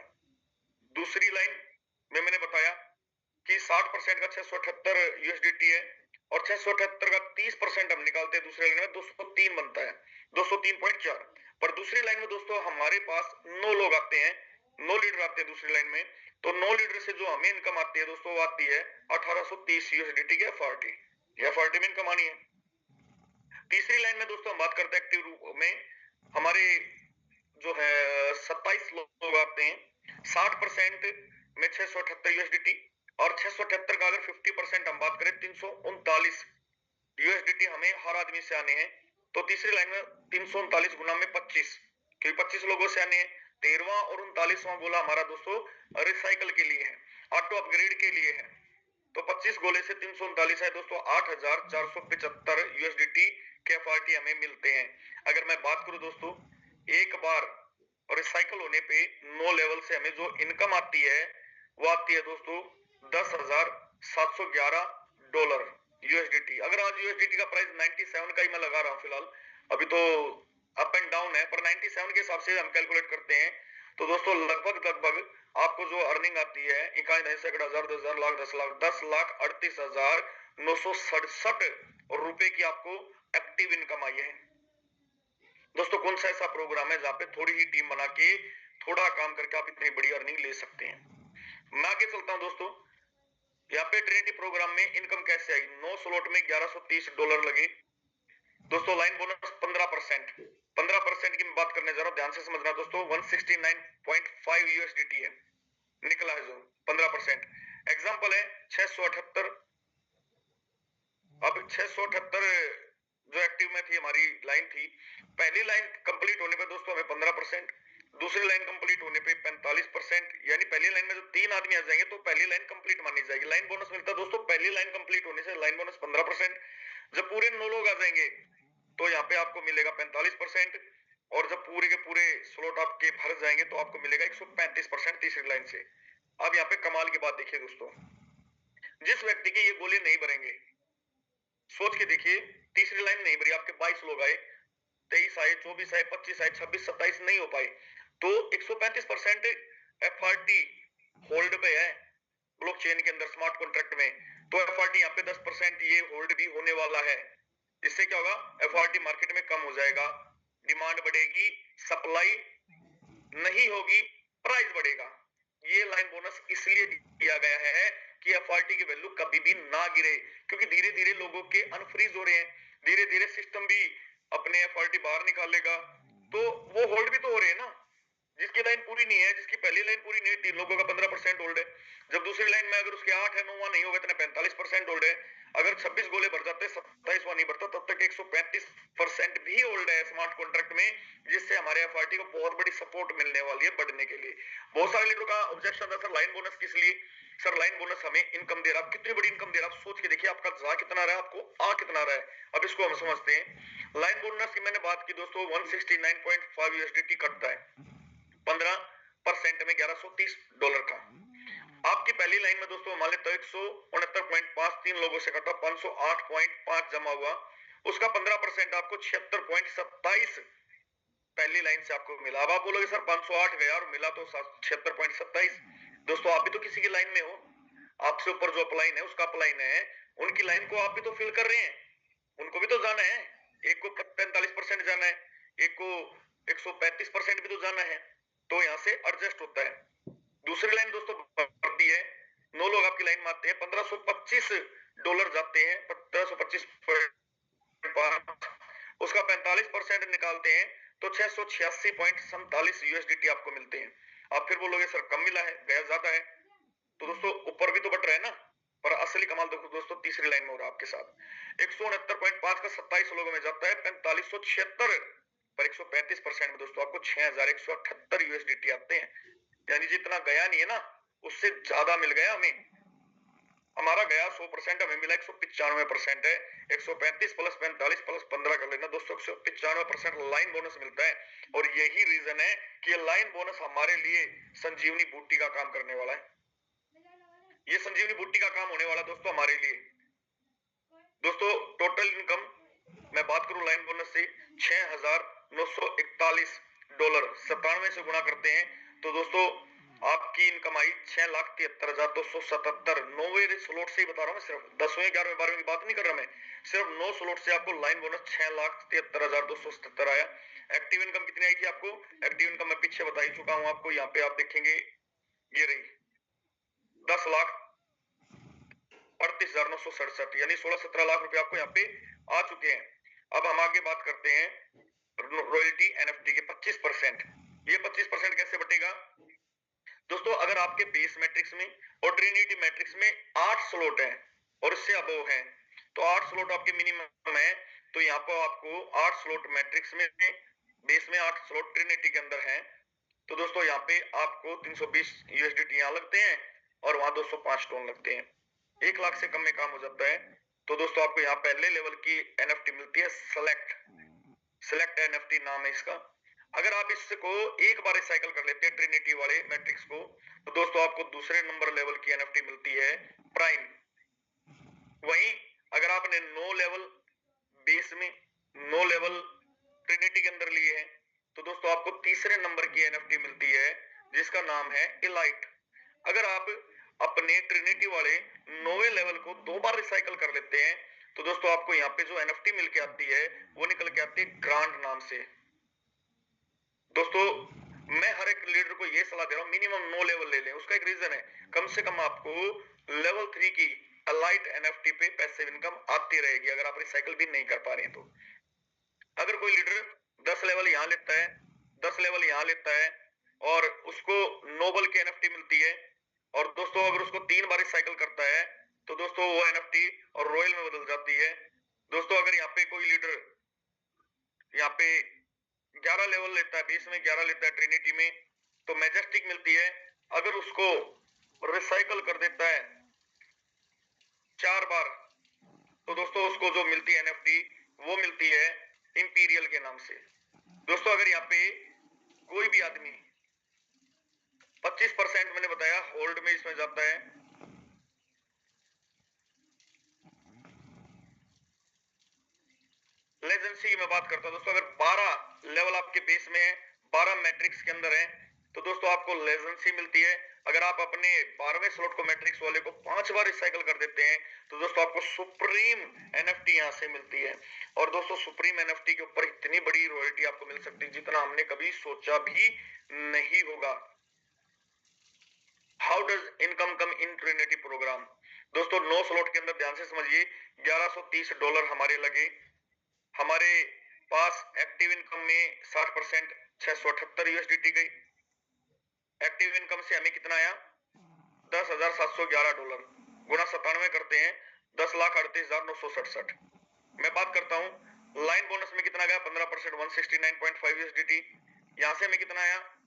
दूसरी लाइन में मैंने बताया कि 60% का 678 यूएसडीटी है, और 678 का 30% हम निकालते हैं दूसरे लाइन में 203 बनता है, 203.4। पर दूसरी लाइन में दोस्तों हमारे पास 9 लोग आते हैं, 9 लीडर आते हैं दूसरी लाइन में, तो 9 लीडर से जो हमें इनकम आती है दोस्तों वो आती है 1830 यूएसडीटी की एफआरटी। एफआरटी में इनकम आनी है। तीसरी लाइन में दोस्तों हम बात करते हैं एक्टिव रूप में, हमारे जो है 27 लोग आते हैं, 60% में 678 यूएसडीटी, और 678 का अगर 50% हम बात करें 339 यूएसडीटी हमें हर आदमी से आने हैं। तो तीसरी लाइन में 339 गुना में 25, क्योंकि 25 लोगों से आने हैं। 13वां और 39वां गोला हमारा दोस्तों रिसाइकल के लिए है, ऑटो अपग्रेड के लिए है। तो 25 गोले से 339 है दोस्तों 8475 यूएसडीटी के एफआरटी हमें मिलते हैं। अगर मैं बात करूं दोस्तों एक बार रिसाइकल होने पे 9 लेवल से हमें जो इनकम आती है वो आती है दोस्तों $10,711 यूएसडीटी। अगर आज यूएसडीटी का प्राइस 97 का ही मैं लगा रहा हूं फिलहाल, अभी तो अप एंड डाउन है, पर 97 के हिसाब से हम कैलकुलेट करते हैं तो दोस्तों लगभग आपको जो अर्निंग आती है 1 सैकड़ा 1000 10,000 लाख 10 लाख 10,38,967 रुपए की आपको एक्टिव इनकम आई है। दोस्तों कौन सा ऐसा प्रोग्राम है जहां पे थोड़ी ही टीम बना के थोड़ा काम करके आप इतनी बड़ी अर्निंग ले सकते हैं? मैं आगे चलता हूं दोस्तों। यहाँ पे ट्रिनिटी प्रोग्राम में इनकम कैसे आई? 9 स्लॉट में $1130 लगे दोस्तों। लाइन बोनस 15% की मैं बात करने जा रहा हूं, ध्यान से समझना दोस्तों। 169.5 यूएसडीटी है निकला है जो 15%। एग्जांपल है 678। अब 678 जो एक्टिव में थी हमारी लाइन थी, पहली लाइन कंप्लीट होने पे दोस्तों हमें 15%, दूसरी लाइन कंप्लीट होने पे 45%, यानी पहली लाइन में जो 3 आदमी आ जाएंगे तो पहली लाइन कंप्लीट मानी जाएगी। लाइन बोनस मिलता है दोस्तों पहली लाइन कंप्लीट होने से, लाइन बोनस 15%। जब पूरे 9 लोग आ जाएंगे तो यहाँ पे आपको मिलेगा 45%, और जब पूरे के पूरे स्लॉट आपके भर जाएंगे तो आपको मिलेगा 135% तीसरी लाइन से। अब यहाँ पे कमाल की बात देखिए दोस्तों, जिस व्यक्ति के ये गोले नहीं भरेंगे, सोच के देखिए, तीसरी लाइन नहीं भरी, आपके 22 लोग आए, 23 आए, 24 आए, 25 आए, 26 27 नहीं हो पाए, तो 135% एफआरटी होल्ड पे है ब्लॉकचेन के अंदर स्मार्ट कॉन्ट्रैक्ट में। तो एफआरटी यहाँ पे 10% ये होल्ड भी होने वाला है। इससे क्या होगा, एफआरटी मार्केट में कम हो जाएगा, डिमांड बढ़ेगी, सप्लाई नहीं होगी, प्राइस बढ़ेगा। ये लाइन बोनस इसलिए दिया गया है कि एफआरटी की वैल्यू कभी भी ना गिरे, क्योंकि धीरे धीरे लोगों के अनफ्रीज हो रहे हैं, धीरे धीरे सिस्टम भी अपने एफआरटी बाहर निकालेगा, तो वो होल्ड भी तो हो रहे हैं ना। जिसकी लाइन पूरी नहीं है, जिसकी पहली लाइन पूरी नहीं, 3 लोगों का 15% होल्ड है, जब दूसरी लाइन में अगर उसके 8 है 9 नहीं होगा तो 45% होल्ड है। अगर 26 गोले भर जाते हैं, 27वां नहीं भरता, तब तक 135% भी होल्ड है स्मार्ट कॉन्ट्रैक्ट में, जिससे हमारे एफआरटी को बहुत बड़ी सपोर्ट मिलने वाली है बढ़ने के लिए। बहुत सारे लीडरों का ऑब्जेक्शन था, सर लाइन बोनस किस लिए? सर लाइन बोनस हमें इनकम दे रहा है। कितनी बड़ी इनकम दे रहा है, आप सोच के देखिए, आपका जा कितना रहा है, आपको आ कितना रहा है। अब इसको हम समझते हैं। लाइन बोनस की मैंने बात की दोस्तों, 169.5 यूएसडीटी कटता है 15% में $1130 का। आपकी पहली लाइन में दोस्तों मान लेते 169.53 लोगों से कटा, 508.5 जमा हुआ, उसका 15% आपको 76.27 पहली लाइन से आपको मिला। अब आप बोलोगे सर 508 गया और मिला तो 76.27। दोस्तों आप भी तो किसी की लाइन में हो, आपसे ऊपर जो अपलाइन है उसका अपलाइन है, उनकी लाइन को आप भी तो फिल कर रहे हैं, उनको भी तो जाना है। एक को 45% जाना है, एक को 135% भी तो जाना है, तो यहाँ से एडजस्ट होता है। दूसरी लाइन दोस्तों बढ़ती है, 9 लोग आपकी लाइन में आते हैं, $1525 जाते हैं, 1525, उसका 45% निकालते हैं तो 686.47 यूएसडीटी आपको मिलते हैं। आप फिर बोलोगे सर कम मिला है, गया ज्यादा है, तो दोस्तों ऊपर भी तो बढ़ रहा है ना। पर असली कमाल देखो दोस्तों तीसरी लाइन में हो रहा है आपके साथ, 169.5 का 27 लोगों में जाता है 4576 पर 135% में दोस्तों आपको 6178 यूएसडीटी आते हैं। यानी जितना गया नहीं है ना, उससे ज्यादा मिल गया हमें। हमारा गया 100%, हमें मिला 195% है। 135 प्लस 45 प्लस 15 कर लेना दोस्तों, 195% लाइन बोनस मिलता है। और यही रीजन है कि लाइन बोनस हमारे लिए संजीवनी बूटी का काम करने वाला है। ये संजीवनी बूटी का काम होने वाला दोस्तों हमारे लिए। दोस्तों टोटल इनकम मैं बात करूं लाइन बोनस से, $6,941, 97 से गुणा करते हैं तो दोस्तों आपकी इनकम आई 6,73,277। 9वें स्लॉट से ही बता रहा हूं मैं, सिर्फ 10वें 11वें 12वें की बात नहीं कर रहा मैं, सिर्फ 9 स्लॉट से आपको लाइन बोनस 6,73,277 आया। एक्टिव इनकम कितनी आई थी आपको? एक्टिव इनकम मैं पीछे बता ही चुका हूं आपको, यहाँ पे आप देखेंगे ये रही 10,38,967, यानी 16-17 लाख रुपए आपको यहाँ पे आ चुके हैं। अब हम आगे बात करते हैं रॉयल्टी एनएफटी के 25%। ये 25% कैसे बटेगा दोस्तों? अगर आपके बेस मैट्रिक्स में और ट्रिनिटी मैट्रिक्स में 8 स्लॉट हैं और इससे अबव हैं, तो 8 स्लॉट आपके मिनिमम है, तो यहाँ पर आपको 8 स्लॉट मैट्रिक्स में, बेस में 8 स्लॉट ट्रिनिटी के अंदर हैं, तो दोस्तों यहाँ पे आपको 320 यूएसडीटी यहाँ लगते हैं और वहां 205 टोन लगते हैं। 1 लाख से कम में काम हो जाता है। तो दोस्तों आपको यहाँ पहले लेवल की एनएफटी मिलती है, सेलेक्ट एनएफटी नाम है इसका। अगर आप इसको एक बार रिसाइकल कर लेते हैं ट्रिनिटी वाले मैट्रिक्स को, तो दोस्तों आपको दूसरे नंबर लेवल की एनएफटी मिलती है, प्राइम। वहीं अगर आपने 9 लेवल बेस में 9 लेवल ट्रिनिटी के अंदर लिए हैं, तो दोस्तों आपको तीसरे नंबर की एनएफटी मिलती है जिसका नाम है इलाइट। अगर आप अपने ट्रिनिटी वाले 9वें लेवल को 2 बार रिसाइकल कर लेते हैं, तो दोस्तों आपको यहाँ पे जो एनएफटी मिल के आती है वो निकल के आती है ग्रांड नाम से। दोस्तों मैं हर एक लीडर को ये सलाह दे रहा हूं, मिनिमम 9 लेवल ले लें। उसका एक रीजन है, कम से कम आपको लेवल 3 की अलाइट एनएफटी पे पैसिव इनकम आती रहेगी अगर आप रिसाइकल भी नहीं कर पा रहे हैं तो। अगर कोई लीडर 10 लेवल यहां लेता है, 10 लेवल यहां लेता है और उसको नोबल की एनएफटी मिलती है, और दोस्तों अगर उसको 3 बार रिसाइकल करता है तो दोस्तों वो एनएफटी और रॉयल में बदल जाती है। दोस्तों अगर यहाँ पे कोई लीडर यहाँ पे 11 लेवल लेता है, बेस में 11 लेता है ट्रिनिटी में, तो मैजेस्टिक मिलती है। अगर उसको रिसाइकल कर देता है 4 बार, तो दोस्तों उसको जो मिलती है एनएफटी वो मिलती है इंपीरियल के नाम से। दोस्तों अगर यहाँ पे कोई भी आदमी 25% मैंने बताया होल्ड में इसमें जाता है, लेजेंसी की मैं बात करता हूं दोस्तों। अगर 12 लेवल आपके बेस में है, 12 मैट्रिक्स के अंदर है, तो दोस्तों आपको लेजेंसी मिलती है। अगर आप अपने 12वें स्लॉट को मैट्रिक्स वाले को 5 बार रिसाइकल कर देते हैं, तो दोस्तों आपको सुप्रीम एनएफटी यहां से मिलती है। और दोस्तों सुप्रीम एनएफटी के ऊपर इतनी बड़ी रॉयल्टी आपको मिल सकती है जितना हमने कभी सोचा भी नहीं होगा। How does income come in Trinity programme? दोस्तों 9 स्लॉट के अंदर ध्यान से समझिए, $1130 हमारे लगे। हमारे पास एक्टिव इनकम में 60% 678 यूएसडीटी गई। एक्टिव इनकम से हमें कितना आया? $10,711। गुणा 97 करते हैं 10,38,967। मैं बात करता हूँ लाइन बोनस में कितना गया 15%, 169.5 USDT। यहां से हमें कितना आया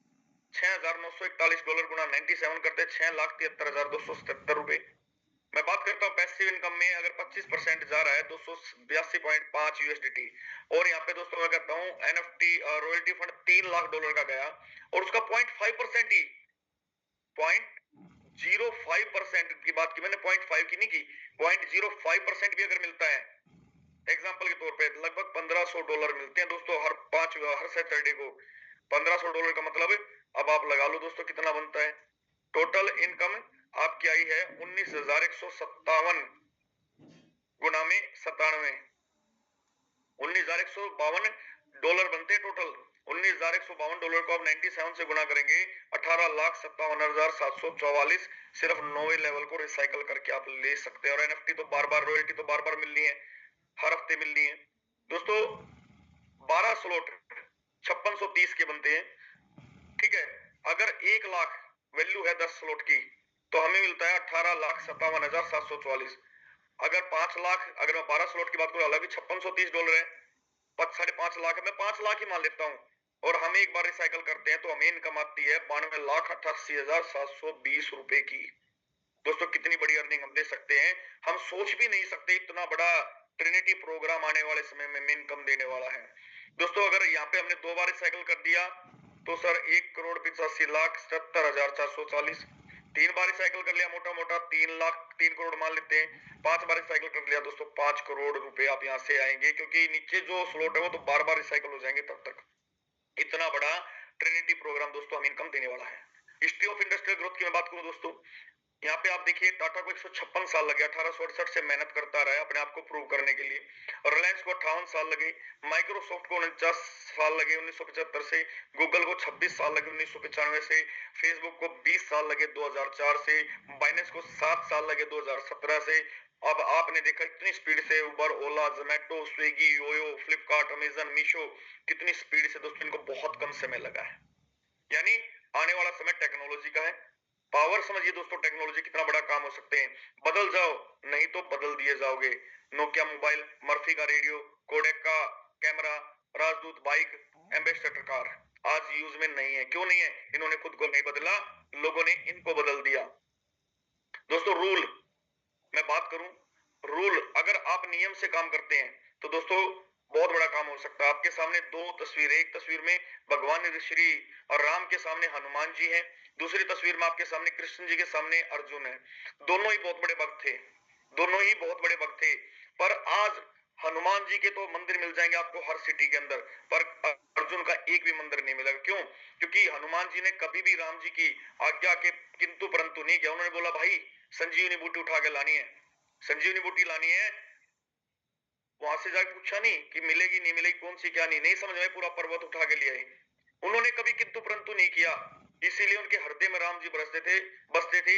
$6,941 गुना 97 करते 6,73,277 रुपए। मैं बात करता हूँ पैसिव इनकम में, अगर 25% जा रहा है 282.5 USDT। और यहाँ पे दोस्तों मैं कहता हूँ NFT रॉयल्टी फंड $3 लाख का गया और उसका 0.5% ही 0.05% की बात की मैंने, 0.5 की नहीं की, 0.05% भी अगर मिलता है एग्जाम्पल के तौर पे लगभग $1,500 मिलते हैं दोस्तों हर सैटरडे को। $1,500 का मतलब अब आप लगा लो दोस्तों कितना बनता है। टोटल इनकम आपकी आई है 19,157 गुना में 97, $19,152 बनते हैं टोटल। $19,152 को आप 97 से गुना करेंगे 18,57,744 सिर्फ 9वें लेवल को रिसाइकल करके आप ले सकते हैं। और एनएफटी तो बार बार, रॉयल्टी तो बार बार मिलनी है, हर हफ्ते मिलनी है दोस्तों। 12 स्लॉट 5630 के बनते हैं, ठीक है। अगर 1 लाख वैल्यू है 10 स्लॉट की तो हमें मिलता है 18,57,744। अगर 5 लाख, अगर मैं 12 स्लॉट की बात करूं, हालांकि $5630 है, 5.5 लाख है, मैं 5 लाख ही मान लेता हूं और हम एक बार रिसाइकल करते हैं तो हमें इनकम आती है 92,88,720 रुपए की। दोस्तों कितनी बड़ी अर्निंग हम दे सकते हैं, हम सोच भी नहीं सकते इतना बड़ा ट्रिनिटी प्रोग्राम आने वाले समय में इनकम देने वाला है दोस्तों। अगर यहाँ पे हमने 2 बार रिसाइकल कर दिया तो सर 1,85,77,440। 3 बार रिसाइकल कर लिया मोटा मोटा 3 करोड़ मान लेते हैं। 5 बार रिसाइकल कर लिया दोस्तों 5 करोड़ रुपए आप यहाँ से आएंगे, क्योंकि नीचे जो स्लॉट है वो तो बार बार रिसाइकल हो जाएंगे तब तक। इतना बड़ा ट्रिनिटी प्रोग्राम दोस्तों हम इनकम देने वाला है। हिस्ट्री ऑफ इंडस्ट्रियल ग्रोथ की मैं बात करूं दोस्तों, यहाँ पे आप देखिए टाटा को 156 साल लगे, 1868 से मेहनत करता रहा अपने आप को प्रूव करने के लिए। और रिलायंस को 58 साल लगे, माइक्रोसॉफ्ट को 49 साल लगे 1975 से, गूगल को 26 साल लगे 1995 से, फेसबुक को 20 साल लगे 2004 से, बाइनेंस को 7 साल लगे 2017 से। अब आपने देखा कितनी स्पीड से उबर, ओला, जोमेटो, स्विगी, योयो, फ्लिपकार्ट, अमेजन, मीशो, कितनी स्पीड से दोस्तों इनको बहुत कम समय लगा है। यानी आने वाला समय टेक्नोलॉजी का है। पावर समझिए दोस्तों, टेक्नोलॉजी कितना बड़ा काम हो सकते हैं। बदल जाओ नहीं तो बदल दिए जाओगे। नोकिया मोबाइल, मर्फी का रेडियो, कोडेक का कैमरा, राजदूत बाइक, एम्बेसडर कार आज यूज में नहीं है। क्यों नहीं है? इन्होंने खुद को नहीं बदला, लोगों ने इनको बदल दिया। दोस्तों रूल, मैं बात करूं रूल, अगर आप नियम से काम करते हैं तो दोस्तों बहुत बड़ा काम हो सकता है। आपके सामने 2 तस्वीरें, एक तस्वीर में भगवान श्री और राम के सामने हनुमान जी हैं, दूसरी तस्वीर में आपके सामने कृष्ण जी के सामने अर्जुन है। दोनों ही बहुत बड़े भक्त थे, दोनों ही बहुत बड़े भक्त थे। पर आज हनुमान जी के तो मंदिर मिल जाएंगे आपको हर सिटी के अंदर, पर अर्जुन का एक भी मंदिर नहीं मिलेगा। क्यों? क्योंकि हनुमान जी ने कभी भी राम जी की आज्ञा के किंतु परंतु नहीं किया। उन्होंने बोला भाई संजीवनी बूटी उठा के लानी है, संजीवनी बूटी लानी है। वहां से जाके पूछा नहीं कि मिलेगी नहीं मिलेगी, कौन सी क्या नहीं, नहीं समझ में, पूरा पर्वत उठा के लिया है। उन्होंने कभी किंतु परंतु नहीं किया, इसीलिए उनके हृदय में राम जी बसते थे,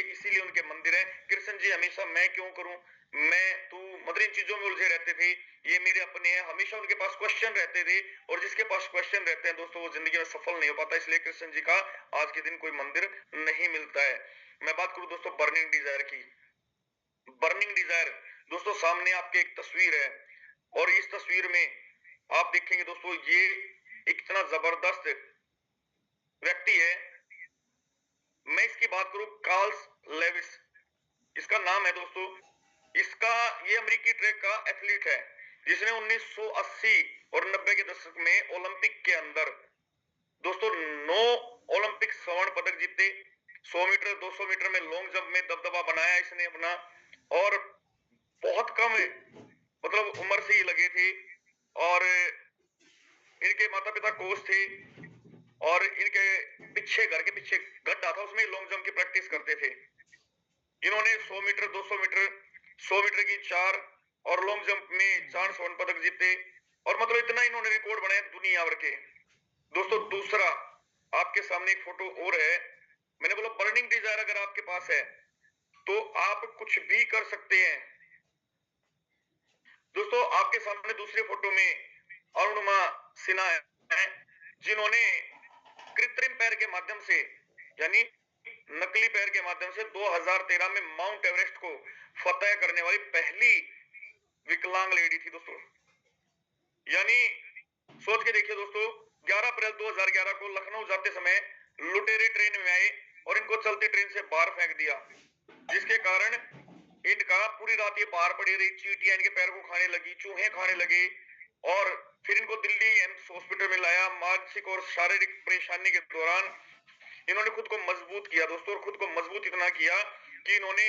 इसीलिए उनके मंदिर है। कृष्ण जी हमेशा मैं क्यों करूं, मैं तू, मतलब इन चीजों में उलझे रहते थे, ये मेरे अपने हैं, हमेशा उनके पास क्वेश्चन रहते थे। और जिसके पास क्वेश्चन रहते हैं दोस्तों वो जिंदगी में सफल नहीं हो पाता। इसलिए कृष्ण जी का आज के दिन कोई मंदिर नहीं मिलता है। मैं बात करूं दोस्तों बर्निंग डिजायर की, बर्निंग डिजायर दोस्तों सामने आपके एक तस्वीर है और इस तस्वीर में आप देखेंगे दोस्तों ये इतना जबरदस्त व्यक्ति है। मैं इसकी बात करूं कार्ल्स लेविस, इसका नाम है दोस्तों। इसका, ये अमेरिकी ट्रैक का एथलीट है जिसने 1980 और 90 के दशक में ओलंपिक के अंदर दोस्तों 9 ओलंपिक स्वर्ण पदक जीते। 100 मीटर, 200 मीटर में लॉन्ग जंप में दबदबा बनाया इसने अपना। और बहुत कम मतलब उम्र से ही लगे थे और इनके माता पिता कोच थे और इनके पीछे, घर के पीछे गड्ढा था, उसमें लॉन्ग जंप की प्रैक्टिस करते थे। इन्होंने 100 मीटर, 200 मीटर, 100 मीटर की 4 और लॉन्ग जंप में 4 स्वर्ण पदक जीते। और मतलब इतना इन्होंने रिकॉर्ड बनाए दुनिया भर के। दोस्तों दूसरा आपके सामने एक फोटो और है। मैंने बोला बर्निंग डिजायर अगर आपके पास है तो आप कुछ भी कर सकते हैं। दोस्तों आपके सामने दूसरे फोटो में अरुणिमा सिन्हा है, जिन्होंने कृत्रिम पैर के माध्यम से, यानी नकली पैर के माध्यम से 2013 में माउंट एवरेस्ट को फतेह करने वाली पहली विकलांग लेडी थी दोस्तों। यानी सोच के देखिए दोस्तों, 11 अप्रैल 2011 को लखनऊ जाते समय लुटेरे ट्रेन में आए और इनको चलती ट्रेन से बाहर फेंक दिया, जिसके कारण इनका पूरी रात ये बाहर पड़ी रही, चींटियां इनके पैर को खाने लगी, चूहे खाने लगे और फिर इनको दिल्ली एम्स हॉस्पिटल में लाया। मानसिक और शारीरिक परेशानी के दौरान इन्होंने खुद को मजबूत किया दोस्तों, और खुद को मजबूत इतना किया कि इन्होंने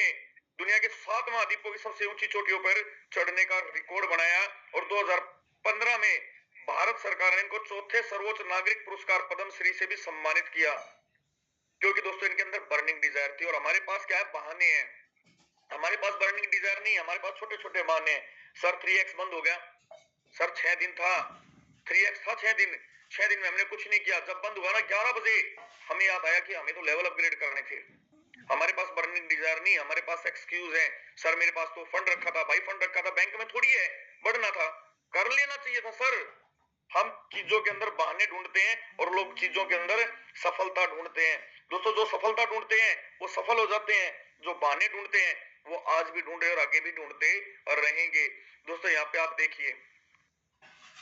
दुनिया के 7 महाद्वीपों की सबसे ऊंची चोटियों पर चढ़ने का रिकॉर्ड बनाया। और 2015 में भारत सरकार ने इनको चौथे सर्वोच्च नागरिक पुरस्कार पद्मश्री से भी सम्मानित किया, क्योंकि दोस्तों इनके अंदर बर्निंग डिजायर थी। और हमारे पास क्या है, बहाने हैं। हमारे पास बर्निंग डिजायर नहीं, हमारे पास छोटे छोटे बहाने हैं। सर 3x बंद हो गया, सर 6 दिन था, 3x था 6 दिन, 6 दिन में हमने कुछ नहीं किया। जब बंद हुआ ना 11 बजे, हमें याद आया कि हमें तो लेवल अपग्रेड करने थे। हमारे पास बर्निंग डिजायर नहीं, हमारे पास एक्सक्यूज है। सर मेरे पास तो फंड रखा था, भाई फंड रखा था बैंक में थोड़ी है, बढ़ना था, कर लेना चाहिए था सर। हम चीजों के अंदर बहाने ढूंढते हैं और लोग चीजों के अंदर सफलता ढूंढते हैं। दोस्तों जो सफलता ढूंढते हैं वो सफल हो जाते हैं, जो बहाने ढूंढते हैं वो आज भी ढूंढ रहे और आगे भी ढूंढते और रहेंगे। दोस्तों यहाँ पे आप देखिए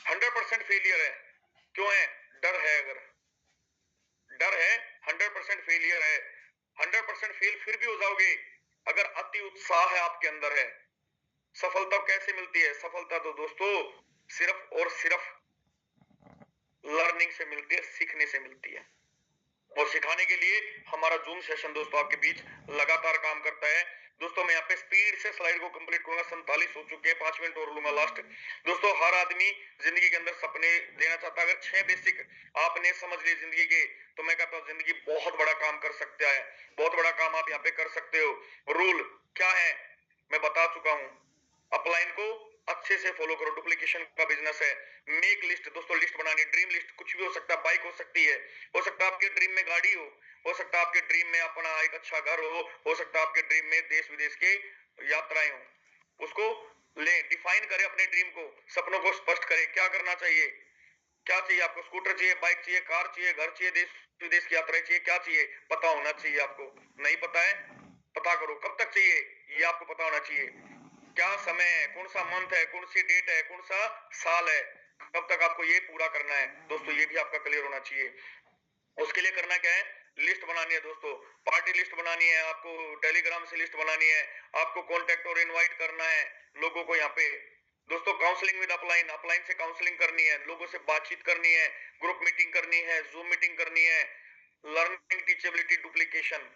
100% फेलियर है, क्यों है? डर है। अगर डर है 100% फेलियर है, 100% फेल फिर भी हो जाओगे अगर अति उत्साह है आपके अंदर है। सफलता कैसे मिलती है? सफलता तो दोस्तों सिर्फ और सिर्फ लर्निंग से मिलती है, सीखने से मिलती है। और सिखाने के लिए हमारा जूम सेशन दोस्तों आपके बीच लगातार काम करता है। दोस्तों मैं यहाँ पे स्पीड से स्लाइड को कंप्लीट करूंगा, 47 हो चुके हैं, 5 मिनट और लूंगा लास्ट। दोस्तों हर आदमी जिंदगी के अंदर सपने देना चाहता है। अगर 6 बेसिक आपने समझ लिए जिंदगी के, तो मैं कहता हूँ जिंदगी बहुत बड़ा काम कर सकता है, बहुत बड़ा काम आप यहाँ पे कर सकते हो। रूल क्या है मैं बता चुका हूँ, अपलाइन को अच्छे से फॉलो करो। डुप्लीकेशन का बिजनेस है, मेक लिस्ट दोस्तों, लिस्ट बनानी, ड्रीम लिस्ट कुछ भी हो सकता है, बाइक हो सकती है, हो सकता है आपके ड्रीम में गाड़ी हो सकता है आपके ड्रीम में अपना एक अच्छा घर हो सकता है आपके ड्रीम में देश विदेश के यात्राएं हो। उसको ले, डिफाइन करें अपने ड्रीम को, सपनों को स्पष्ट करें। क्या करना चाहिए, क्या चाहिए आपको? स्कूटर चाहिए, बाइक चाहिए, कार चाहिए, घर चाहिए, देश विदेश की यात्रा चाहिए, क्या चाहिए पता होना चाहिए आपको। नहीं पता है पता करो, कब तक चाहिए ये आपको पता होना चाहिए। क्या समय है, कौन सा मंथ है, कौन सी डेट है, कौन सा साल है, कब तक आपको ये पूरा करना है दोस्तों, ये भी आपका क्लियर होना चाहिए। उसके लिए करना क्या है, लिस्ट बनानी है दोस्तों, पार्टी लिस्ट बनानी है, आपको टेलीग्राम से लिस्ट बनानी है, आपको कॉन्टेक्ट और इनवाइट करना है लोगों को यहाँ पे। दोस्तों काउंसलिंग विद अपलाइन, अपलाइन से काउंसलिंग करनी है, लोगों से बातचीत करनी है, ग्रुप मीटिंग करनी है, जूम मीटिंग करनी है। लर्निंग टीचेबिलिटी डुप्लीकेशन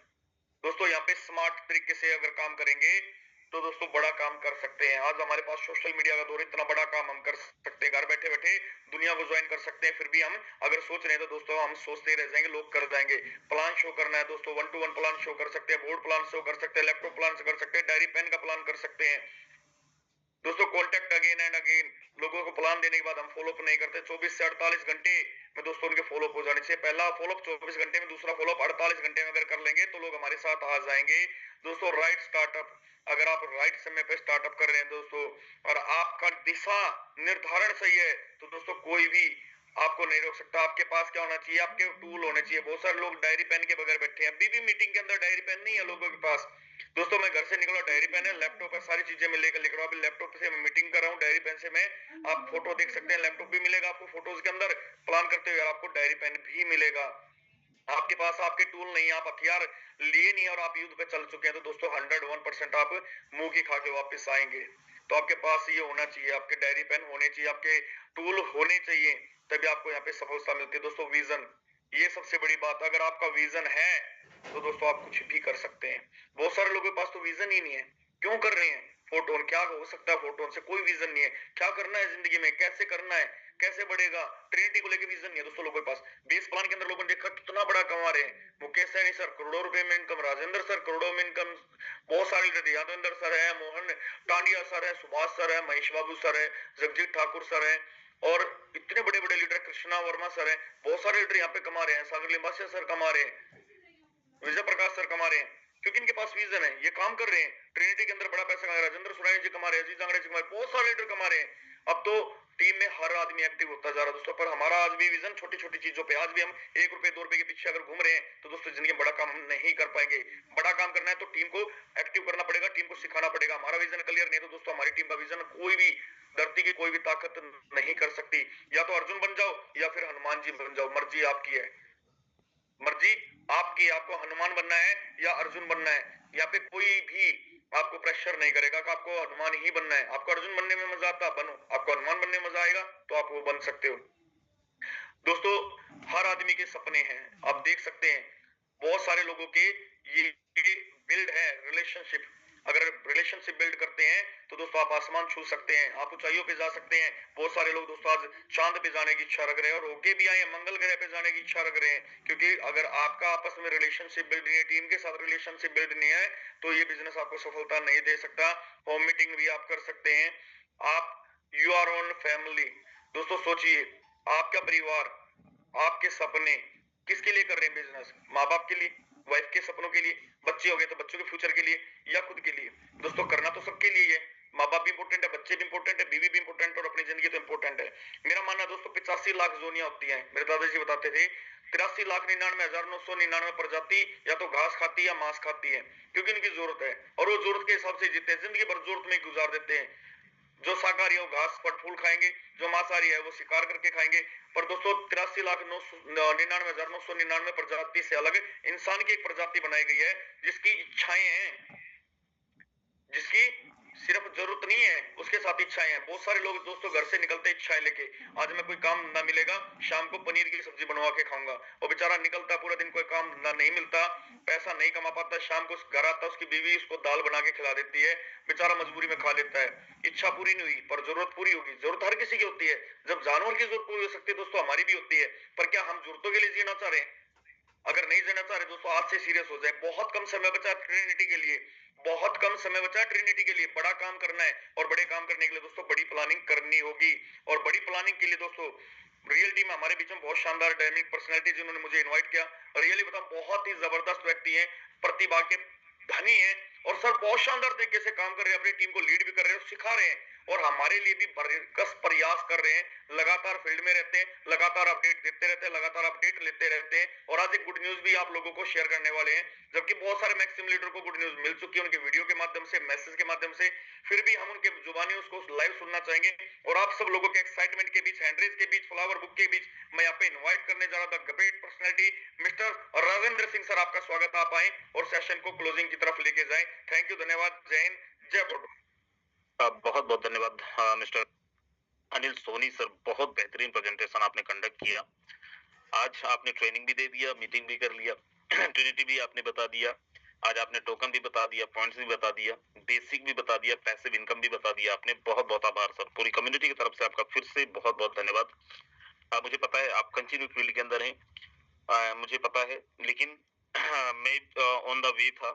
दोस्तों यहाँ पे स्मार्ट तरीके से अगर काम करेंगे तो दोस्तों बड़ा काम कर सकते हैं। आज हमारे पास सोशल मीडिया का दौर, इतना बड़ा काम हम कर सकते हैं, घर बैठे बैठे दुनिया को ज्वाइन कर सकते हैं। फिर भी हम अगर सोच रहे हैं तो दोस्तों हम सोचते रह जाएंगे, लोग कर जाएंगे। प्लान शो करना है दोस्तों, 1 to 1 प्लान शो कर सकते हैं, बोर्ड प्लान शो कर सकते हैं, लैपटॉप प्लान कर सकते हैं, डायरी पेन का प्लान कर सकते हैं। दोस्तों कॉन्टेक्ट अगेन एंड अगेन, लोगों को प्लान देने के बाद हम फॉलोअप नहीं करते। 24 से 48 घंटे में दोस्तों उनके फॉलोअप हो जाने चाहिए। पहला फॉलोअप 24 घंटे में, दूसरा फॉलोअप 48 घंटे में अगर कर लेंगे तो लोग हमारे साथ आ जाएंगे। दोस्तों राइट स्टार्टअप, अगर आप राइट समय पे स्टार्टअप कर रहे हैं दोस्तों और आपका दिशा निर्धारण सही है तो दोस्तों कोई भी आपको नहीं रोक सकता। आपके पास क्या होना चाहिए, आपके टूल होने चाहिए। बहुत सारे लोग डायरी पेन के बगैर बैठे हैं, अभी भी मीटिंग के अंदर डायरी पेन नहीं है लोगों के पास। दोस्तों मैं घर से निकला, डायरी पेन है, लैपटॉप है, सारी चीजें मैं लेकर लिख रहा हूँ। अभी लैपटॉप से मैं मीटिंग कर रहा हूँ, डायरी पेन से मैं आप फोटो देख सकते हैं, लैपटॉप भी मिलेगा आपको फोटोज के अंदर। प्लान करते हुए आपको डायरी पेन भी मिलेगा। आपके पास आपके टूल नहीं, आप हथियार लिए नहीं और आप युद्ध पे चल चुके हैं तो दोस्तों 101% आप मुंह की खा के वापस आएंगे। तो आपके पास ये होना चाहिए, आपके डायरी पेन होने चाहिए, आपके टूल होने चाहिए, तभी आपको यहाँ पे सफलता मिलती है। दोस्तों विजन, ये सबसे बड़ी बात। अगर आपका विजन है तो दोस्तों आप कुछ भी कर सकते हैं। बहुत सारे लोगों के पास तो विजन ही नहीं है, क्यों कर रहे हैं? फोटोन क्या हो सकता है, फोटोन से कोई विजन नहीं है। क्या करना है जिंदगी में, कैसे करना है, कैसे बढ़ेगा, ट्रिनिटी को लेकर विजन नहीं है दोस्तों लोगों के पास। बेस प्लान के अंदर लोगों ने देखा कितना बड़ा कमा रहे हैं। मुकेश सैनी सर करोड़ों रुपए में इनकम, राजेंद्र सर करोड़ों में इनकम, बहुत सारे यादवेंद्र सर है, मोहन टांडिया सर है, सुभाष सर है, महेश बाबू सर है, जगजीत ठाकुर सर है और इतने बड़े बड़े लीडर, कृष्णा वर्मा सर है, बहुत सारे लीडर यहाँ पे कमा रहे हैं। सागर लिंबासिया सर कमा रहे हैं, विजय प्रकाश सर कमा रहे हैं, क्योंकि इनके पास विजन है, ये काम कर रहे हैं। ट्रिनिटी के अंदर बड़ा पैसा कमा रहे हैं, राजेंद्र सुरानी जी कमा रहे हैं, अजीत जांगड़े जी कमा रहे हैं, बहुत सारे लीडर कमा रहे हैं। अब तो टीम में हर आदमी एक्टिव होता जा रहा है दोस्तों, पर हमारा आज भी विजन छोटी छोटी चीजों पे, आज भी हम 1 रुपए 2 रुपए के पीछे अगर घूम रहे हैं तो दोस्तों जिंदगी में बड़ा काम हम नहीं कर पाएंगे। बड़ा काम करना है तो टीम को एक्टिव करना पड़ेगा, टीम को सिखाना पड़ेगा। हमारा विजन क्लियर नहीं है तो दोस्तों हमारी टीम का विजन कोई भी धरती की कोई भी ताकत नहीं कर सकती। या तो अर्जुन बन जाओ या फिर हनुमान जी बन जाओ, मर्जी आपकी है, मर्जी आपकी। आपको हनुमान बनना है या अर्जुन बनना है, यहाँ पे कोई भी आपको प्रेशर नहीं करेगा कि आपको हनुमान ही बनना है। आपको अर्जुन बनने में मजा आता बनो, आपको हनुमान बनने में मजा आएगा तो आप वो बन सकते हो। दोस्तों हर आदमी के सपने हैं, आप देख सकते हैं बहुत सारे लोगों के ये बिल्ड है रिलेशनशिप। अगर रिलेशनशिप बिल्ड करते हैं तो दोस्तों आप आसमान छू सकते हैं, आप ऊंचाइयों पे जा सकते हैं। बहुत सारे लोग दोस्तों आज चांद पे जाने की इच्छा रख रहे हैं और होके भी आए, मंगल ग्रह पे जाने की इच्छा रख रहे हैं। क्योंकि अगर आपका आपस में रिलेशनशिप बिल्ड नहीं है, टीम के साथ रिलेशनशिप बिल्ड नहीं है, तो ये बिजनेस आपको सफलता नहीं दे सकता। होम मीटिंग भी आप कर सकते हैं, आप यू आर ओन फैमिली। दोस्तों सोचिए, आपका परिवार, आपके सपने किसके लिए कर रहे हैं बिजनेस? माँ बाप के लिए, वाइफ के सपनों के लिए, बच्चे हो गए तो बच्चों के फ्यूचर के लिए, या खुद के लिए? दोस्तों करना तो सबके लिए है, माँ बाप भी इंपोर्टेंट है, बच्चे भी इंपोर्टेंट है, बीवी भी इंपोर्टेंट है और अपनी जिंदगी तो इंपोर्टेंट है। मेरा मानना दोस्तों 85 लाख जोनियां होती हैं, मेरे दादाजी बताते थे 83,99,999 प्रजाति या तो घास खाती है या मांस खाती है, क्योंकि उनकी जरूरत है और वो जरूरत के हिसाब से जीते हैं, जिंदगी भर जरूरत में गुजार देते हैं। जो शाकाहारी है वो घास फल फूल खाएंगे, जो मांसाहारी है वो शिकार करके खाएंगे। पर दोस्तों 83,99,999 प्रजाति से अलग इंसान की एक प्रजाति बनाई गई है जिसकी इच्छाएं हैं, जिसकी सिर्फ जरूरत नहीं है, उसके साथ इच्छाएं हैं। बहुत सारे लोग दोस्तों घर से निकलते इच्छाएं लेके, आज मैं कोई काम ना मिलेगा, शाम को पनीर की सब्जी बनवा के खाऊंगा। वो बेचारा निकलता पूरा दिन, कोई काम ना नहीं मिलता, पैसा नहीं कमा पाता, शाम को घर आता उसकी बीवी उसको दाल बना के खिला देती है, बेचारा मजबूरी में खा लेता है। इच्छा पूरी नहीं हुई पर जरूरत पूरी होगी। जरूरत हर किसी की होती है, जब जानवर की जरूरत पूरी हो सकती है दोस्तों हमारी भी होती है। पर क्या हम जरूरतों के लिए जीना चाह रहे हैं? अगर नहीं देना चाह रहे दोस्तों आज से सीरियस हो जाए। बहुत कम समय बचा ट्रिनिटी के लिए, बहुत कम समय बचा ट्रिनिटी के लिए। बड़ा काम करना है और बड़े काम करने के लिए दोस्तों बड़ी प्लानिंग करनी होगी। और बड़ी प्लानिंग के लिए दोस्तों रियल टीम हमारे बीच में बहुत शानदार डायनामिक पर्सनैलिटी जिन्होंने मुझे इन्वाइट किया, रियली बताऊं बहुत ही जबरदस्त व्यक्ति हैं, प्रतिभा के धनी है और सर बहुत शानदार तरीके से काम कर रहे हैं, अपनी टीम को लीड भी कर रहे हैं और सिखा रहे हैं और हमारे लिए भी बरकस प्रयास कर रहे हैं। लगातार फील्ड में रहते हैं, लगातार अपडेट देते रहते हैं, लगातार अपडेट लेते रहते हैं। और आज एक गुड न्यूज भी आप लोगों को शेयर करने वाले हैं, जबकि बहुत सारे मैक्सिम लीडर को गुड न्यूज मिल चुकी है उनके वीडियो के माध्यम से, मैसेज के माध्यम से, फिर भी हम उनके जुबानी उसको लाइव सुनना चाहेंगे। और आप सब लोगों के एक्साइटमेंट के बीच, हैंडरेज के बीच, फ्लावर बुक के बीच मैं यहाँ पे इन्वाइट करने जा रहा था great personality mister Rajendra Singh sir, आपका स्वागत। आप आए और सेशन को क्लोजिंग की तरफ लेके जाएं। थैंक यू, धन्यवाद, जय हिंद, जय फोटो। बहुत बहुत धन्यवाद मिस्टर अनिल सोनी सर, बहुत बेहतरीन प्रेजेंटेशन आपने कंडक्ट किया। आज आपने ट्रेनिंग भी दे दिया, मीटिंग भी कर लिया, ट्रिनिटी भी आपने बता दिया, आज आपने टोकन भी बता दिया, पॉइंट्स भी बता दिया, बेसिक भी बता दिया, पैसिव इनकम भी बता दिया आपने। बहुत बहुत आभार सर, पूरी कम्युनिटी की तरफ से आपका फिर से बहुत बहुत धन्यवाद। मुझे पता है आप कंटिन्यू फील्ड के अंदर हैं, मुझे पता है, लेकिन मैं ऑन द वे था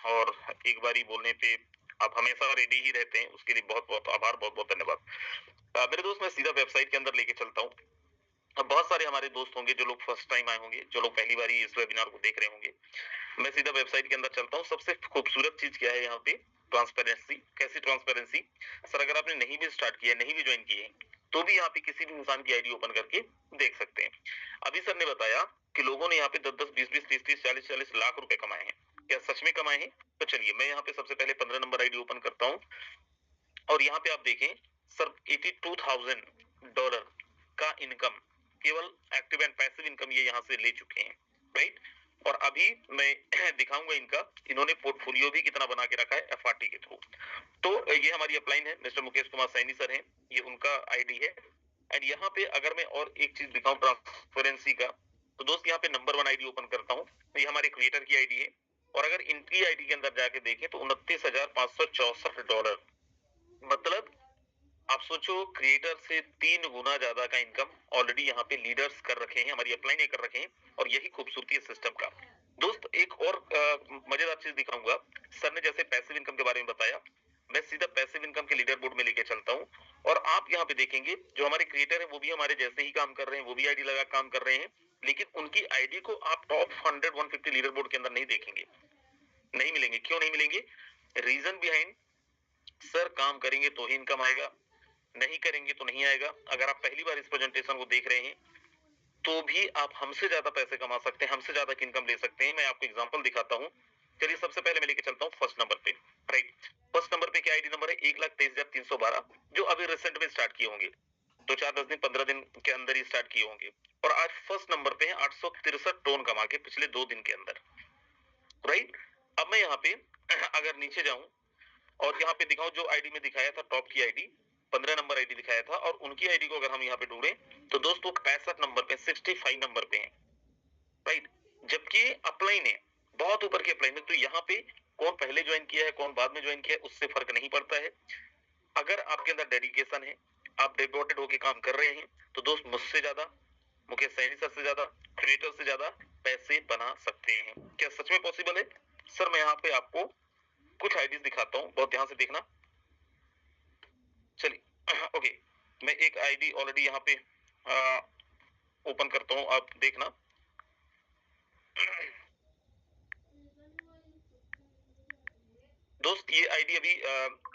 और एक बारी बोलने पे आप हमेशा रेडी ही रहते हैं, उसके लिए बहुत बहुत आभार, बहुत बहुत धन्यवाद। मेरे दोस्त मैं सीधा वेबसाइट के अंदर लेके चलता हूँ। अब बहुत सारे हमारे दोस्त होंगे जो लोग फर्स्ट टाइम आए होंगे, जो लोग पहली बार इस वेबिनार को देख रहे होंगे। मैं सीधा वेबसाइट के अंदर चलता हूँ। सबसे खूबसूरत चीज क्या है यहाँ पे? ट्रांसपेरेंसी। कैसी ट्रांसपेरेंसी सर? अगर आपने नहीं भी स्टार्ट किया, नहीं भी ज्वाइन किए, तो भी यहाँ पे किसी भी इंसान की आईडी ओपन करके देख सकते हैं। अभी सर ने बताया कि लोगों ने यहाँ पे 10-10, 20-20, 30-30, 40-40 लाख रुपए कमाए हैं। क्या सच में कमाए हैं? तो चलिए मैं यहाँ पे सबसे पहले 15 नंबर आईडी ओपन करता हूँ और यहाँ पे आप देखें सर $82,000 का इनकम, केवल एक्टिव एंड पैसिव इनकम ये यहाँ से ले चुके हैं, राइट। और अभी मैं दिखाऊंगा इनका, इन्होंने पोर्टफोलियो भी कितना बना के रखा है एफआरटी के थ्रू। तो ये हमारी अपलाइन है, मिस्टर मुकेश कुमार सैनी सर हैं, ये उनका आईडी है। एंड यहाँ पे अगर मैं और एक चीज दिखाऊं ट्रांसपेरेंसी का, तो दोस्त यहाँ पे नंबर 1 आईडी ओपन करता हूँ, ये हमारे क्रिएटर की आईडी है। और अगर इनकी आईडी के अंदर जाके देखें तो $29,564, मतलब आप सोचो क्रिएटर से 3 गुना ज्यादा का इनकम ऑलरेडी यहाँ पे लीडर्स कर रखे हैं, हमारी अपलाइन कर रखे हैं। और यही खूबसूरती है सिस्टम का। दोस्त एक और मजेदार चीज दिखाऊंगा। सर ने जैसे पैसिव इनकम के बारे में बताया, मैं सीधा पैसिव इनकम के लीडर बोर्ड में लेके चलता हूँ। और आप यहाँ पे देखेंगे जो हमारे क्रिएटर है वो भी हमारे जैसे ही काम कर रहे हैं, वो भी आईडी लगा काम कर रहे हैं, लेकिन उनकी आईडी को आप टॉप 100-150 लीडर बोर्ड के अंदर नहीं देखेंगे, नहीं मिलेंगे। क्यों नहीं मिलेंगे? रीजन बिहाइंड, सर काम करेंगे तो ही इनकम आएगा, नहीं करेंगे तो नहीं आएगा। अगर आप पहली बार इस प्रेजेंटेशन को देख रहे हैं तो भी आप हमसे ज्यादा पैसे कमा सकते हैं, हमसे ज्यादा इनकम ले सकते हैं। मैं आपको एग्जांपल दिखाता हूँ। चलिए सबसे पहले मैं लेके चलता हूँ फर्स्ट नंबर पे। राइट, फर्स्ट नंबर पे क्या आईडी नंबर है? 1,23,312, जो अभी रिसेंट में स्टार्ट किए होंगे, 2-4-10 दिन 15 दिन के अंदर ही स्टार्ट किए होंगे। और आज फर्स्ट नंबर पे है 863 टोन कमा के पिछले 2 दिन के अंदर। राइट, अब मैं यहाँ पे अगर नीचे जाऊं और यहाँ पे दिखाऊं, जो आईडी में दिखाया था टॉप की आईडी 15 नंबर आईडी दिखाया था, और उनकी आईडी को अगर हम यहाँ पे ढूंढें तो दोस्तों 65 नंबर पे, 65 नंबर पे है। राइट, जबकि अपलाइन है बहुत ऊपर के अपलाइन में। तो यहाँ पे कौन पहले ज्वाइन किया है कौन बाद में ज्वाइन किया है उससे फर्क नहीं पड़ता है। अगर आपके अंदर डेडिकेशन है, आप डिवोटेड होकर काम कर रहे हैं, तो दोस्त मुझसे ज्यादा, मुकेश सैनी सर से ज्यादा, क्रिएटर से ज्यादा पैसे बना सकते हैं। क्या सच में पॉसिबल है? सर मैं यहाँ पे आपको कुछ आईडीज दिखाता हूँ, बहुत ध्यान से देखना। चलिए ओके, मैं एक आईडी ऑलरेडी यहाँ पे ओपन करता हूँ, आप देखना। दोस्त ये आईडी अभी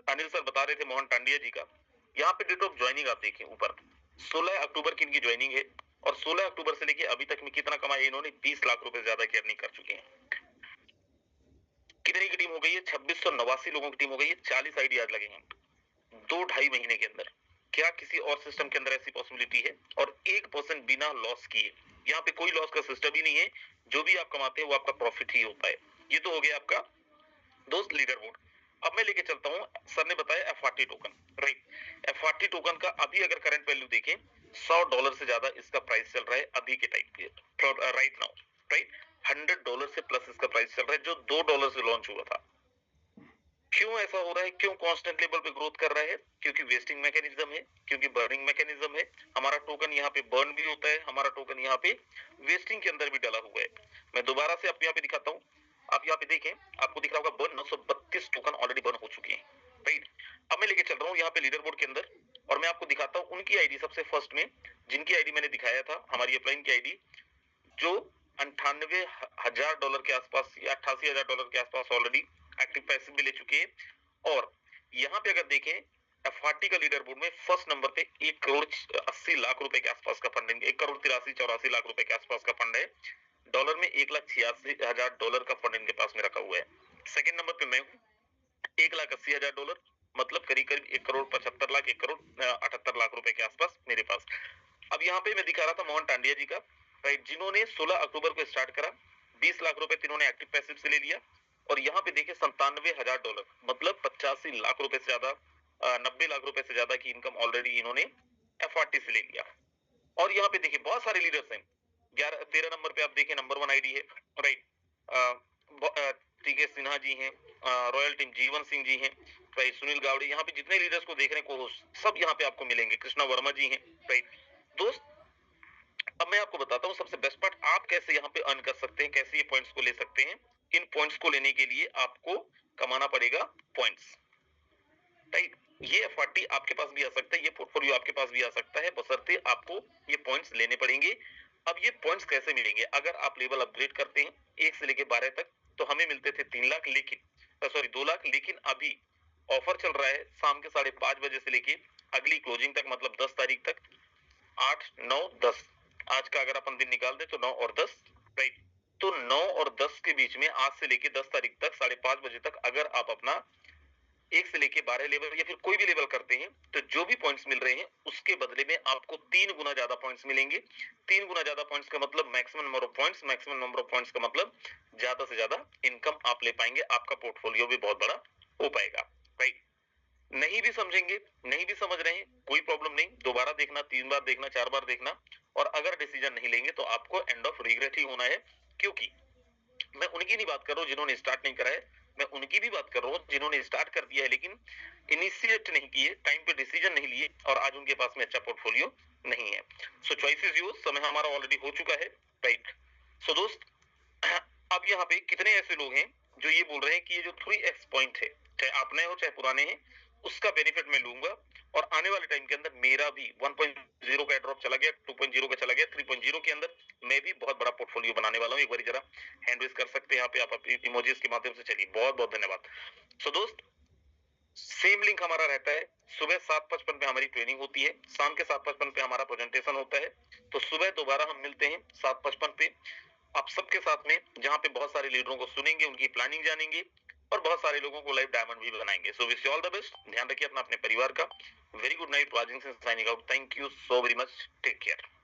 अनिल सर बता रहे थे मोहन टांडिया जी का। यहाँ पे डेट ऑफ ज्वाइनिंग आप देखिए ऊपर, 16 अक्टूबर की इनकी ज्वाइनिंग है, और 16 अक्टूबर से लेके अभी तक में कितना कमाया इन्होंने? 20 लाख रुपए ज्यादा की अर्निंग कर चुके हैं। कितनी की टीम हो गई है? 2689 लोगों की टीम हो गई है। 40 आईडी आज लगे हैं 2-2.5 महीने के अंदर। क्या किसी और सिस्टम के अंदर ऐसी पॉसिबिलिटी है? और 1% बिना लॉस किए, यहाँ पे कोई लॉस का सिस्टम ही नहीं है। जो भी आप कमाते हैं वो आपका प्रॉफिट ही होता है। ये तो हो गया आपका दोस्त लीडर बोर्ड। अब मैं लेके चलता हूँ, सर ने बताया FRT token. Right, FRT token का अभी अगर करंट वैल्यू देखें, $100 से ज्यादा इसका प्राइस चल रहा है अभी के टाइम पे, राइट नाउ। राइट, $100 से प्लस इसका प्राइस चल रहा है, जो $2 से लॉन्च हुआ था। क्यों ऐसा हो रहा है? क्यों कांस्टेंट लेवल पे ग्रोथ कर रहा है? क्योंकि वेस्टिंग मैकेनिज्म है, क्योंकि बर्निंग मैकेनिज्म है। हमारा टोकन यहाँ पे बर्न भी होता है, हमारा टोकन यहाँ पे वेस्टिंग के अंदर भी डला हुआ है। मैं दोबारा से आपको यहाँ पे दिखाता हूँ, आप यहाँ पे देखें, आपको दिख रहा होगा बर्न 932 टोकन ऑलरेडी बर्न हो चुके हैं। राइट, अब मैं लेके चल रहा हूँ यहाँ पे लीडर बोर्ड के अंदर, और मैं आपको दिखाता हूँ उनकी आईडी सबसे फर्स्ट में, जिनकी आईडी मैंने दिखाया था, हमारी अपलाइन की आईडी, जो $98,000 के आसपास या $88,000 के आसपास ऑलरेडी एक्टिव पैसिव भी ले चुके हैं। और यहाँ पे अगर देखें एफआरटी का लीडर बोर्ड में फर्स्ट नंबर पे 1,80,00,000 रुपए के आसपास का फंड, 1,83,84,00,000 रुपए के आसपास का फंड है। डॉलर में $1,86,000 का फंड इनके पास में रखा हुआ है। सेकंड नंबर पे मैं हूँ, $1,80,000, मतलब करीब करीब 1,75,00,000, 1,78,00,000 रुपए के आसपास मेरे पास। अब यहाँ पे मैं दिखा रहा था मोहन टांडिया जी का, राइट, जिन्होंने 16 अक्टूबर को स्टार्ट करा, 20 लाख रुपए इन्होंने एक्टिव पैसिव से ले लिया। और यहाँ पे देखिए $97,000, मतलब 85 लाख रुपए से ज्यादा, 90 लाख रुपए से ज्यादा की इनकम ऑलरेडी इन्होंने एफआरटी से ले लिया। और यहाँ पे देखिए बहुत सारे लीडर्स हैं। 13 नंबर पे आप देखें नंबर 1 आईडी है, राइट, टीके सिन्हा जी हैं, रॉयल टीम जीवन सिंह जी हैं, राइट, सुनील गावड़े, यहाँ पे जितने लीडर्स को देख रहे हैं को सब यहाँ पे आपको मिलेंगे, कृष्णा वर्मा जी हैं। राइट दोस्त, अब मैं आपको बताता हूँ सबसे बेस्ट पार्ट, आप कैसे यहाँ पे अर्न कर सकते हैं, कैसे ये पॉइंट्स को ले सकते हैं। इन पॉइंट्स को लेने के लिए आपको कमाना पड़ेगा पॉइंट्स। राइट, ये एफआरटी आपके पास भी आ सकता है, ये पोर्टफोलियो आपके पास भी आ सकता है, बशर्ते आपको ये पॉइंट्स लेने पड़ेंगे। अब ये पॉइंट्स कैसे मिलेंगे? अगर आप लेवल अपग्रेड करते हैं 1 से लेके 12 तक, तो हमें मिलते थे 3 लाख, लेकिन 2 लाख, लेकिन अभी ऑफर चल रहा है शाम के 5:30 बजे से लेके अगली क्लोजिंग तक, मतलब 10 तारीख तक, 8, 9, 10, आज का अगर अपन दिन निकाल दे तो 9 और 10, राइट, तो 9 और 10 के बीच में, आज से लेके 10 तारीख तक 5:30 बजे तक अगर आप अपना 1 से लेके 12 लेवल या फिर कोई भी लेवल करते हैं, तो जो भी पॉइंट्स मिल रहे हैं उसके बदले में आपको 3 गुना ज्यादा पॉइंट्स मिलेंगे। 3 गुना ज्यादा पॉइंट्स का मतलब maximum number of points, maximum number of points का मतलब ज्यादा से ज्यादा इनकम आप ले पाएंगे, आपका पोर्टफोलियो भी बहुत बड़ा हो पाएगा। राइट, नहीं भी समझेंगे, नहीं भी समझ रहे हैं, कोई प्रॉब्लम नहीं, दोबारा देखना, 3 बार देखना, 4 बार देखना, और अगर डिसीजन नहीं लेंगे तो आपको एंड ऑफ रिग्रेट ही होना है। क्योंकि मैं उनकी नहीं बात कर रहा हूँ जिन्होंने स्टार्ट नहीं करा है, मैं उनकी भी बात कर रहा हूँ जिन्होंने स्टार्ट कर दिया है लेकिन इनिशिएट नहीं किए, टाइम पे डिसीजन नहीं लिए, और आज उनके पास में अच्छा पोर्टफोलियो नहीं है। सो चॉइस इज योर्स, समय हमारा ऑलरेडी हो चुका है। राइट, सो दोस्त, अब यहाँ पे कितने ऐसे लोग हैं जो ये बोल रहे हैं कि ये जो 3x पॉइंट है, चाहे आप नए हो चाहे पुराने हैं, उसका बेनिफिट मैं लूंगा, और आने वाले टाइम के अंदर मेरा भी 1.0 का ड्रॉप चला गया, 2.0 का चला गया, 3.0 के अंदर मैं भी बहुत बड़ा पोर्टफोलियो बनाने वाला हूँ। एक बार जरा हैंड रेज कर सकते हैं यहाँ पे आप अपनी इमोजीज के माध्यम से। चलिए, बहुत बहुत धन्यवाद। सो दोस्त, सेम लिंक हमारा रहता है। सुबह 7:55 पे हमारी ट्रेनिंग होती है, शाम के 7:55 पे हमारा प्रेजेंटेशन होता है। तो सुबह दोबारा हम मिलते हैं 7:55 पे, आप सबके साथ में, जहां पे बहुत सारे लीडरों को सुनेंगे, उनकी प्लानिंग जानेंगे और बहुत सारे लोगों को लाइव डायमंड भी बनाएंगे। So wish you all the best. ध्यान रखिए अपना, अपने परिवार का। वेरी गुड नाइट, वाजिंग से signing out. Thank you so very much, take care.